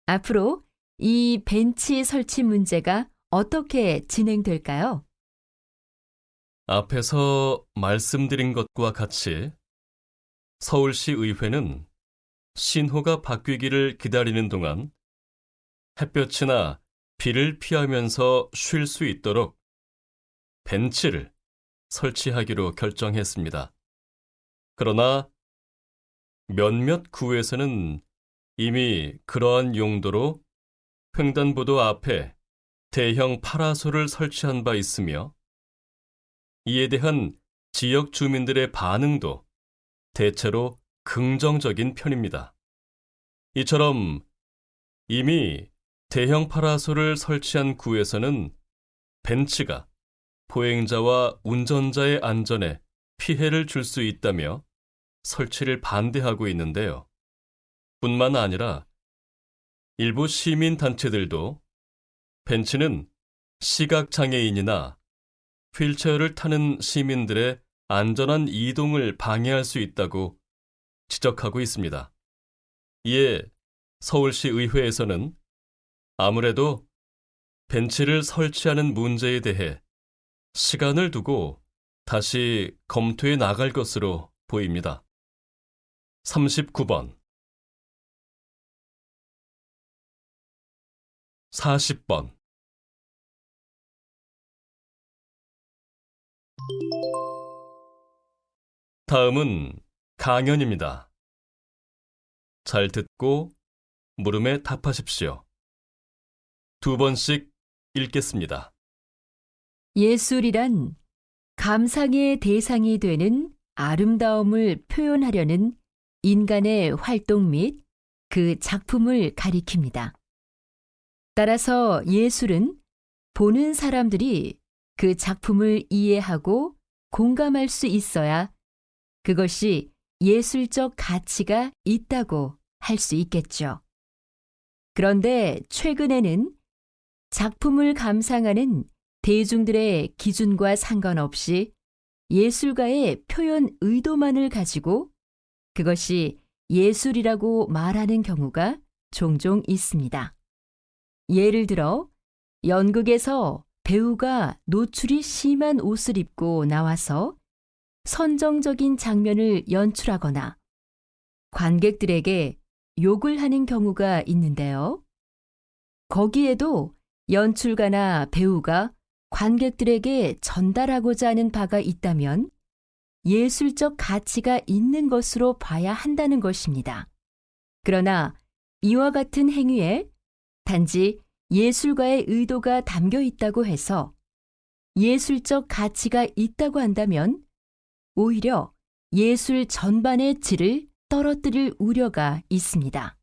앞으로 이 벤치 설치 문제가 어떻게 진행될까요? 앞에서 말씀드린 것과 같이 서울시 의회는 신호가 바뀌기를 기다리는 동안 햇볕이나 비를 피하면서 쉴 수 있도록 벤치를 설치하기로 결정했습니다. 그러나 몇몇 구에서는 이미 그러한 용도로 횡단보도 앞에 대형 파라솔을 설치한 바 있으며 이에 대한 지역 주민들의 반응도 대체로 긍정적인 편입니다. 이처럼 이미 대형 파라솔을 설치한 구에서는 벤치가 보행자와 운전자의 안전에 피해를 줄 수 있다며 설치를 반대하고 있는데요. 뿐만 아니라 일부 시민단체들도 벤치는 시각장애인이나 휠체어를 타는 시민들의 안전한 이동을 방해할 수 있다고 지적하고 있습니다. 이에 서울시 의회에서는 아무래도 벤치를 설치하는 문제에 대해 시간을 두고 다시 검토해 나갈 것으로 보입니다. 39번 40번 다음은 강연입니다. 잘 듣고 물음에 답하십시오. 2번씩 읽겠습니다. 예술이란 감상의 대상이 되는 아름다움을 표현하려는 인간의 활동 및 그 작품을 가리킵니다. 따라서 예술은 보는 사람들이 그 작품을 이해하고 공감할 수 있어야 그것이 예술적 가치가 있다고 할 수 있겠죠. 그런데 최근에는 작품을 감상하는 대중들의 기준과 상관없이 예술가의 표현 의도만을 가지고 그것이 예술이라고 말하는 경우가 종종 있습니다. 예를 들어 연극에서 배우가 노출이 심한 옷을 입고 나와서 선정적인 장면을 연출하거나 관객들에게 욕을 하는 경우가 있는데요. 거기에도 연출가나 배우가 관객들에게 전달하고자 하는 바가 있다면 예술적 가치가 있는 것으로 봐야 한다는 것입니다. 그러나 이와 같은 행위에 단지 예술가의 의도가 담겨 있다고 해서 예술적 가치가 있다고 한다면 오히려 예술 전반의 질을 떨어뜨릴 우려가 있습니다.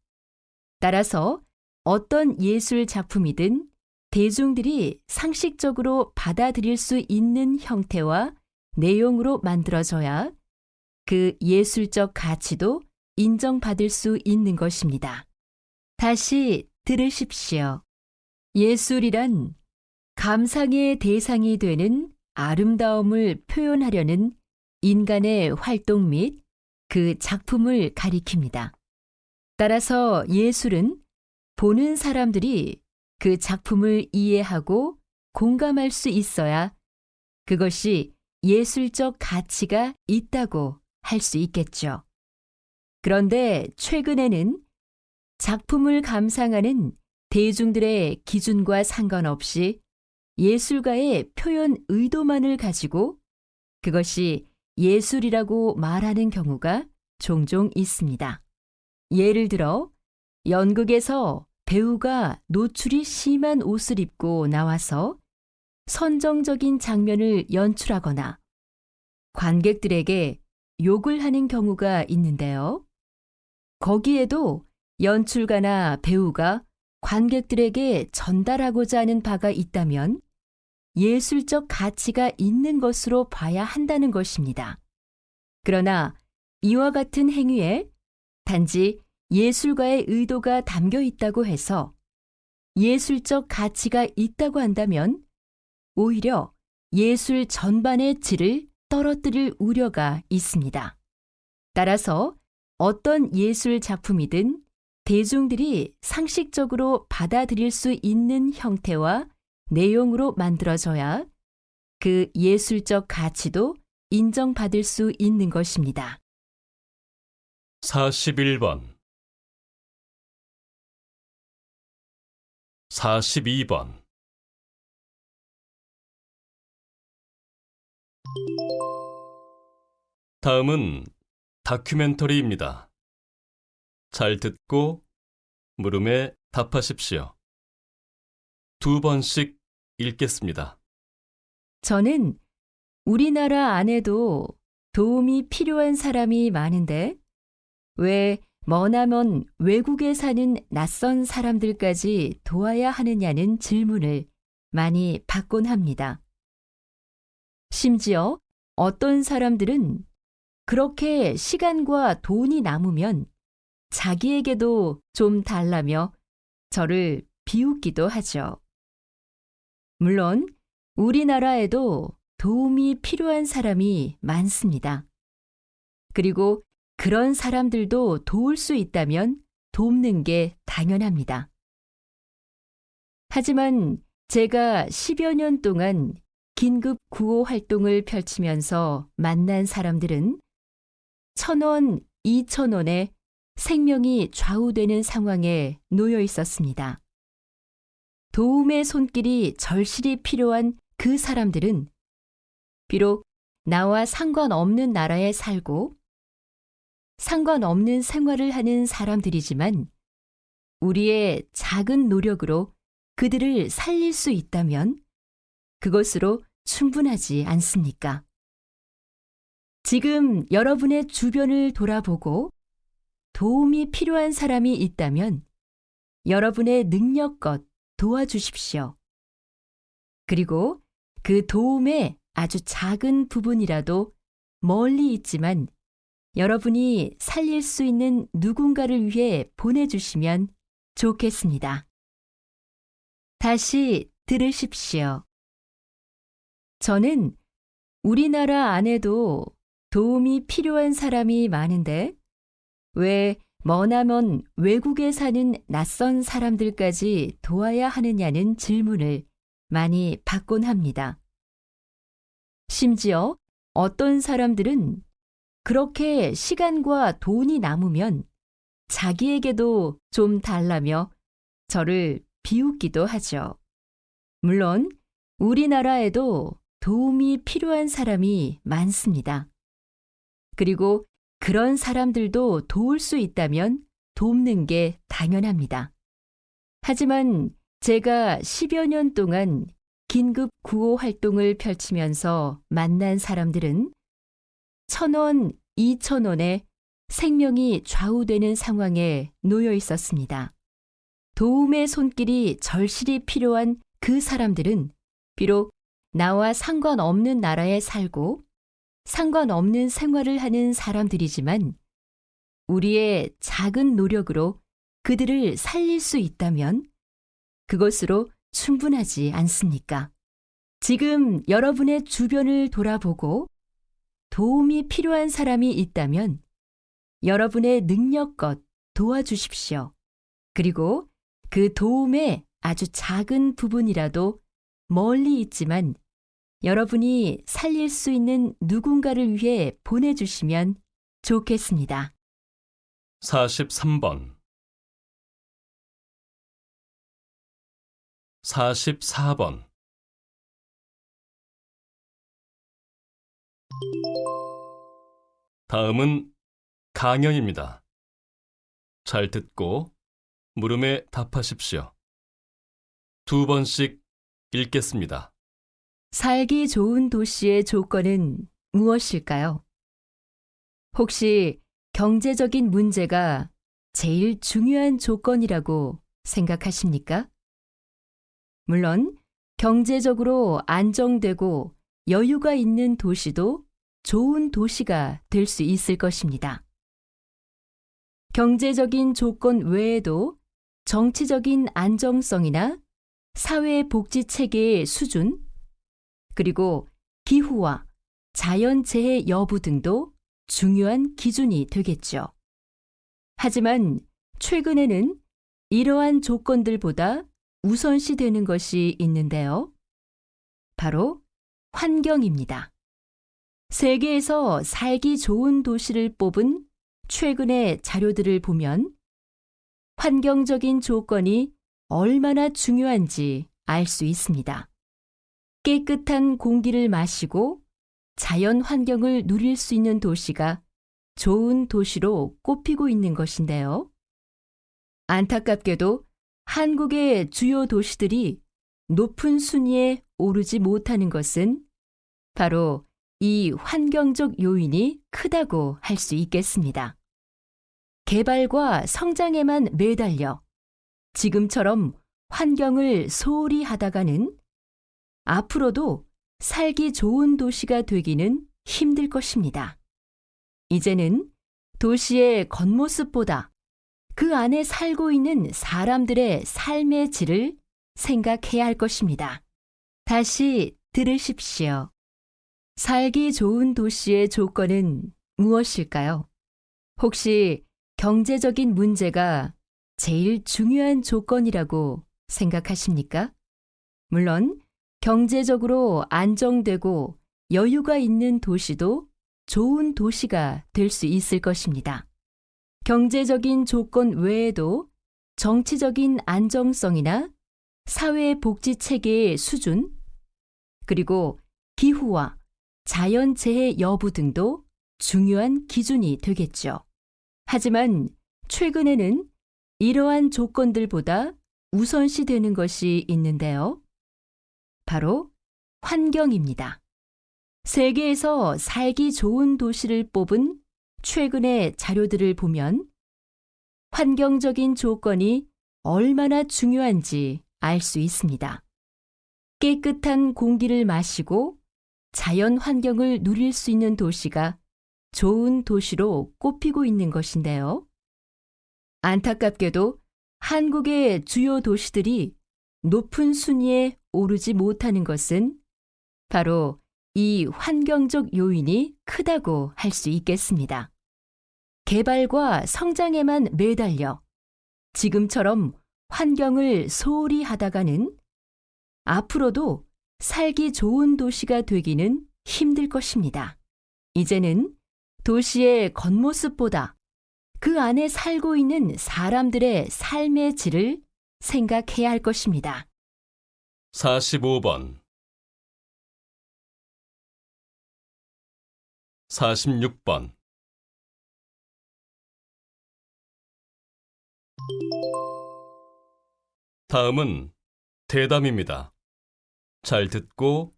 따라서 어떤 예술 작품이든 대중들이 상식적으로 받아들일 수 있는 형태와 내용으로 만들어져야 그 예술적 가치도 인정받을 수 있는 것입니다. 다시 들으십시오. 예술이란 감상의 대상이 되는 아름다움을 표현하려는 인간의 활동 및 그 작품을 가리킵니다. 따라서 예술은 보는 사람들이 그 작품을 이해하고 공감할 수 있어야 그것이 예술적 가치가 있다고 할 수 있겠죠. 그런데 최근에는 작품을 감상하는 대중들의 기준과 상관없이 예술가의 표현 의도만을 가지고 그것이 예술이라고 말하는 경우가 종종 있습니다. 예를 들어 연극에서 배우가 노출이 심한 옷을 입고 나와서 선정적인 장면을 연출하거나 관객들에게 욕을 하는 경우가 있는데요. 거기에도 연출가나 배우가 관객들에게 전달하고자 하는 바가 있다면 예술적 가치가 있는 것으로 봐야 한다는 것입니다. 그러나 이와 같은 행위에 단지 예술가의 의도가 담겨 있다고 해서 예술적 가치가 있다고 한다면 오히려 예술 전반의 질을 떨어뜨릴 우려가 있습니다. 따라서 어떤 예술 작품이든 대중들이 상식적으로 받아들일 수 있는 형태와 내용으로 만들어져야 그 예술적 가치도 인정받을 수 있는 것입니다. 41번 42번 다음은 다큐멘터리입니다. 잘 듣고 물음에 답하십시오. 2번씩 읽겠습니다. 저는 우리나라 안에도 도움이 필요한 사람이 많은데 왜 머나먼 외국에 사는 낯선 사람들까지 도와야 하느냐는 질문을 많이 받곤 합니다. 심지어 어떤 사람들은 그렇게 시간과 돈이 남으면 자기에게도 좀 달라며 저를 비웃기도 하죠. 물론 우리나라에도 도움이 필요한 사람이 많습니다. 그리고 그런 사람들도 도울 수 있다면 돕는 게 당연합니다. 하지만 제가 10여 년 동안 긴급 구호 활동을 펼치면서 만난 사람들은 1,000원, 2,000원에 생명이 좌우되는 상황에 놓여 있었습니다. 도움의 손길이 절실히 필요한 그 사람들은 비록 나와 상관없는 나라에 살고 상관없는 생활을 하는 사람들이지만 우리의 작은 노력으로 그들을 살릴 수 있다면 그것으로 충분하지 않습니까? 지금 여러분의 주변을 돌아보고 도움이 필요한 사람이 있다면 여러분의 능력껏 도와주십시오. 그리고 그 도움의 아주 작은 부분이라도 멀리 있지만 여러분이 살릴 수 있는 누군가를 위해 보내주시면 좋겠습니다. 다시 들으십시오. 저는 우리나라 안에도 도움이 필요한 사람이 많은데 왜 머나먼 외국에 사는 낯선 사람들까지 도와야 하느냐는 질문을 많이 받곤 합니다. 심지어 어떤 사람들은 그렇게 시간과 돈이 남으면 자기에게도 좀 달라며 저를 비웃기도 하죠. 물론 우리나라에도 도움이 필요한 사람이 많습니다. 그리고 그런 사람들도 도울 수 있다면 돕는 게 당연합니다. 하지만 제가 10여 년 동안 긴급 구호 활동을 펼치면서 만난 사람들은 1,000원, 2,000원에 생명이 좌우되는 상황에 놓여 있었습니다. 도움의 손길이 절실히 필요한 그 사람들은 비록 나와 상관없는 나라에 살고 상관없는 생활을 하는 사람들이지만 우리의 작은 노력으로 그들을 살릴 수 있다면 그것으로 충분하지 않습니까? 지금 여러분의 주변을 돌아보고 도움이 필요한 사람이 있다면 여러분의 능력껏 도와주십시오. 그리고 그 도움의 아주 작은 부분이라도 멀리 있지만 여러분이 살릴 수 있는 누군가를 위해 보내주시면 좋겠습니다. 43번 44번 다음은 강연입니다. 잘 듣고 물음에 답하십시오. 2번씩 읽겠습니다. 살기 좋은 도시의 조건은 무엇일까요? 혹시 경제적인 문제가 제일 중요한 조건이라고 생각하십니까? 물론 경제적으로 안정되고 여유가 있는 도시도 좋은 도시가 될 수 있을 것입니다. 경제적인 조건 외에도 정치적인 안정성이나 사회복지 체계의 수준, 그리고 기후와 자연재해 여부 등도 중요한 기준이 되겠죠. 하지만 최근에는 이러한 조건들보다 우선시되는 것이 있는데요. 바로 환경입니다. 세계에서 살기 좋은 도시를 뽑은 최근의 자료들을 보면 환경적인 조건이 얼마나 중요한지 알 수 있습니다. 깨끗한 공기를 마시고 자연 환경을 누릴 수 있는 도시가 좋은 도시로 꼽히고 있는 것인데요. 안타깝게도 한국의 주요 도시들이 높은 순위에 오르지 못하는 것은 바로 이 환경적 요인이 크다고 할 수 있겠습니다. 개발과 성장에만 매달려 지금처럼 환경을 소홀히 하다가는 앞으로도 살기 좋은 도시가 되기는 힘들 것입니다. 이제는 도시의 겉모습보다 그 안에 살고 있는 사람들의 삶의 질을 생각해야 할 것입니다. 다시 들으십시오. 살기 좋은 도시의 조건은 무엇일까요? 혹시 경제적인 문제가 제일 중요한 조건이라고 생각하십니까? 물론 경제적으로 안정되고 여유가 있는 도시도 좋은 도시가 될 수 있을 것입니다. 경제적인 조건 외에도 정치적인 안정성이나 사회복지 체계의 수준, 그리고 기후와 자연재해 여부 등도 중요한 기준이 되겠죠. 하지만 최근에는 이러한 조건들보다 우선시되는 것이 있는데요. 바로 환경입니다. 세계에서 살기 좋은 도시를 뽑은 최근의 자료들을 보면 환경적인 조건이 얼마나 중요한지 알 수 있습니다. 깨끗한 공기를 마시고 자연 환경을 누릴 수 있는 도시가 좋은 도시로 꼽히고 있는 것인데요. 안타깝게도 한국의 주요 도시들이 높은 순위에 오르지 못하는 것은 바로 이 환경적 요인이 크다고 할 수 있겠습니다. 개발과 성장에만 매달려 지금처럼 환경을 소홀히 하다가는 앞으로도 살기 좋은 도시가 되기는 힘들 것입니다. 이제는 도시의 겉모습보다 그 안에 살고 있는 사람들의 삶의 질을 생각해야 할 것입니다. 45번 46번 다음은 대담입니다. 잘 듣고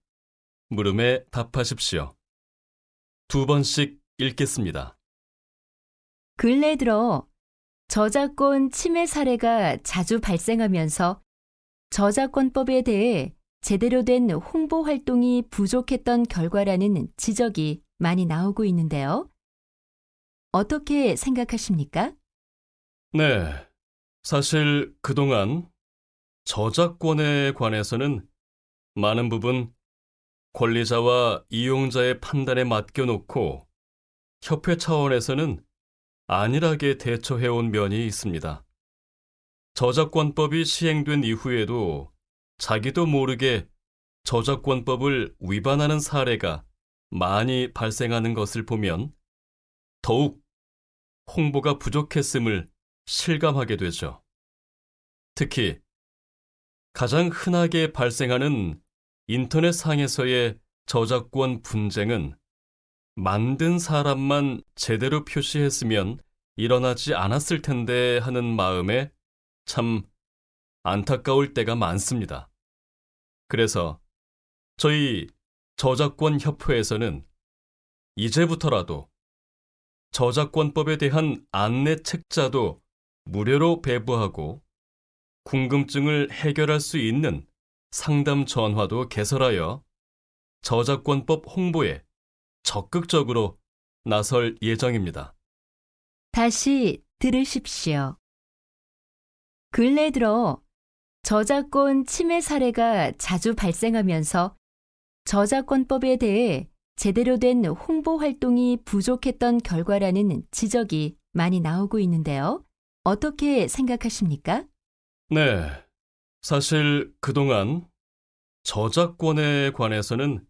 물음에 답하십시오. 2번씩 읽겠습니다. 근래 들어 저작권 침해 사례가 자주 발생하면서 저작권법에 대해 제대로 된 홍보 활동이 부족했던 결과라는 지적이 많이 나오고 있는데요. 어떻게 생각하십니까? 네, 사실 그동안 저작권에 관해서는 많은 부분 권리자와 이용자의 판단에 맡겨놓고 협회 차원에서는 안일하게 대처해온 면이 있습니다. 저작권법이 시행된 이후에도 자기도 모르게 저작권법을 위반하는 사례가 많이 발생하는 것을 보면 더욱 홍보가 부족했음을 실감하게 되죠. 특히 가장 흔하게 발생하는 인터넷상에서의 저작권 분쟁은 만든 사람만 제대로 표시했으면 일어나지 않았을 텐데 하는 마음에 참 안타까울 때가 많습니다. 그래서 저희 저작권 협회에서는 이제부터라도 저작권법에 대한 안내 책자도 무료로 배부하고 궁금증을 해결할 수 있는 상담 전화도 개설하여 저작권법 홍보에 적극적으로 나설 예정입니다. 다시 들으십시오. 근래 들어 저작권 침해 사례가 자주 발생하면서 저작권법에 대해 제대로 된 홍보 활동이 부족했던 결과라는 지적이 많이 나오고 있는데요. 어떻게 생각하십니까? 네, 사실 그동안 저작권에 관해서는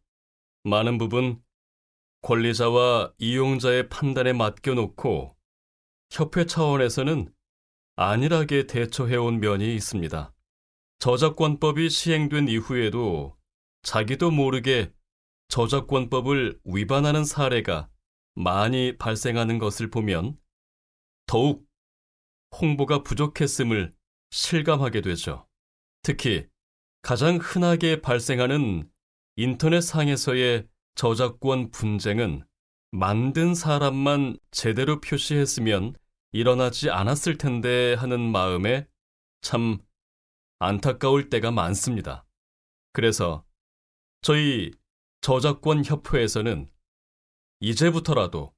많은 부분 권리자와 이용자의 판단에 맡겨놓고 협회 차원에서는 안일하게 대처해온 면이 있습니다. 저작권법이 시행된 이후에도 자기도 모르게 저작권법을 위반하는 사례가 많이 발생하는 것을 보면 더욱 홍보가 부족했음을 실감하게 되죠. 특히 가장 흔하게 발생하는 인터넷상에서의 저작권 분쟁은 만든 사람만 제대로 표시했으면 일어나지 않았을 텐데 하는 마음에 참 안타까울 때가 많습니다. 그래서 저희 저작권 협회에서는 이제부터라도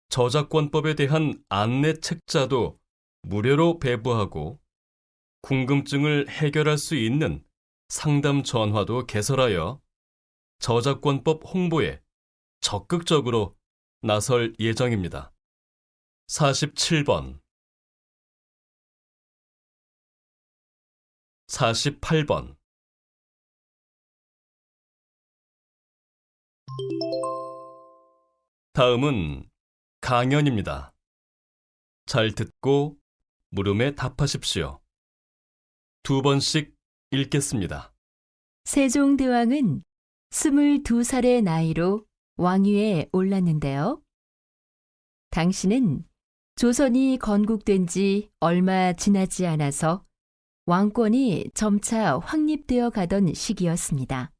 저작권법에 대한 안내 책자도 무료로 배부하고 궁금증을 해결할 수 있는 상담 전화도 개설하여 저작권법 홍보에 적극적으로 나설 예정입니다. 47번, 48번. 다음은 강연입니다. 잘 듣고 물음에 답하십시오. 2번씩 읽겠습니다. 세종대왕은 22살의 나이로 왕위에 올랐는데요. 당시는 조선이 건국된 지 얼마 지나지 않아서 왕권이 점차 확립되어 가던 시기였습니다.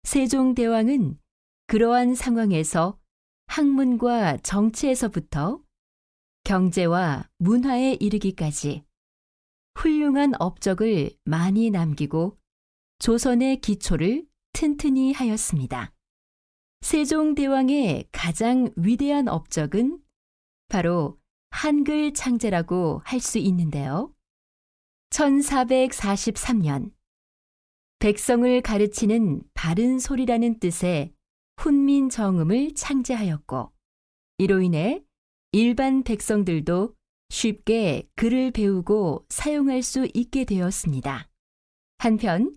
세종대왕은 그러한 상황에서 학문과 정치에서부터 경제와 문화에 이르기까지 훌륭한 업적을 많이 남기고 조선의 기초를 튼튼히 하였습니다. 세종대왕의 가장 위대한 업적은 바로 한글 창제라고 할 수 있는데요. 1443년 백성을 가르치는 바른 소리라는 뜻의 훈민정음을 창제하였고 이로 인해 일반 백성들도 쉽게 글을 배우고 사용할 수 있게 되었습니다. 한편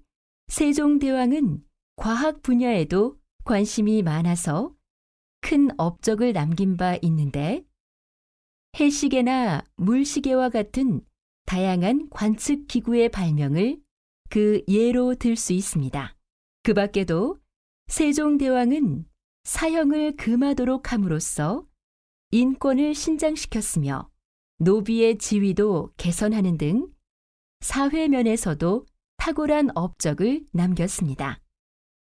세종대왕은 과학 분야에도 관심이 많아서 큰 업적을 남긴 바 있는데 해시계나 물시계와 같은 다양한 관측 기구의 발명을 그 예로 들 수 있습니다. 그 밖에도 세종대왕은 사형을 금하도록 함으로써 인권을 신장시켰으며 노비의 지위도 개선하는 등 사회면에서도 탁월한 업적을 남겼습니다.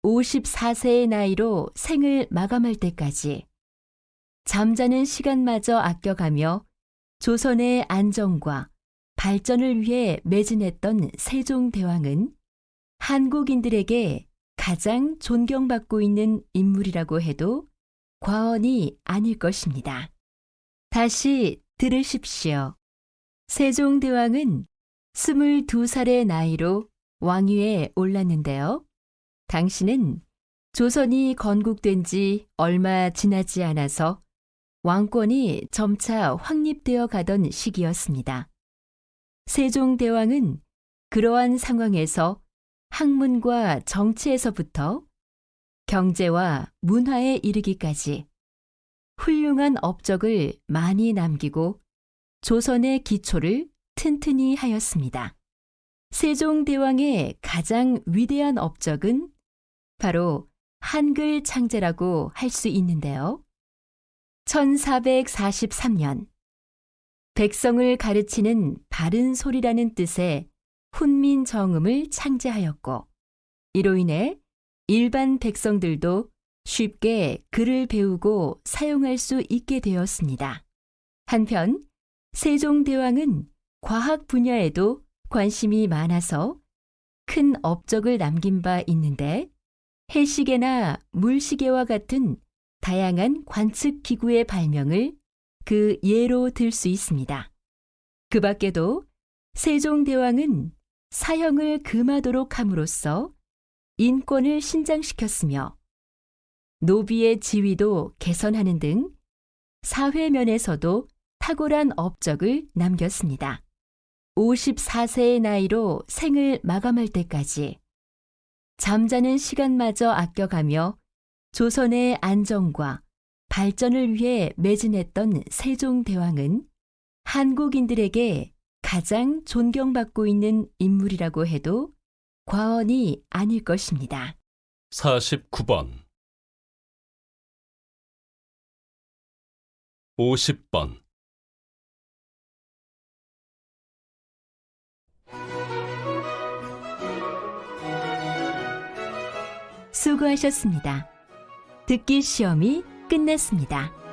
54세의 나이로 생을 마감할 때까지 잠자는 시간마저 아껴가며 조선의 안정과 발전을 위해 매진했던 세종대왕은 한국인들에게 가장 존경받고 있는 인물이라고 해도 과언이 아닐 것입니다. 다시 들으십시오. 세종대왕은 22살의 나이로 왕위에 올랐는데요. 당시는 조선이 건국된 지 얼마 지나지 않아서 왕권이 점차 확립되어 가던 시기였습니다. 세종대왕은 그러한 상황에서 학문과 정치에서부터 경제와 문화에 이르기까지 훌륭한 업적을 많이 남기고 조선의 기초를 튼튼히 하였습니다. 세종대왕의 가장 위대한 업적은 바로 한글 창제라고 할 수 있는데요. 1443년 백성을 가르치는 바른 소리라는 뜻의 훈민정음을 창제하였고 이로 인해 일반 백성들도 쉽게 글을 배우고 사용할 수 있게 되었습니다. 한편 세종대왕은 과학 분야에도 관심이 많아서 큰 업적을 남긴 바 있는데 해시계나 물시계와 같은 다양한 관측 기구의 발명을 그 예로 들 수 있습니다. 그 밖에도 세종대왕은 사형을 금하도록 함으로써 인권을 신장시켰으며 노비의 지위도 개선하는 등 사회면에서도 탁월한 업적을 남겼습니다. 54세의 나이로 생을 마감할 때까지 잠자는 시간마저 아껴가며 조선의 안정과 발전을 위해 매진했던 세종대왕은 한국인들에게 가장 존경받고 있는 인물이라고 해도 과언이 아닐 것입니다. 49번 50번 수고하셨습니다. 듣기 시험이 끝났습니다.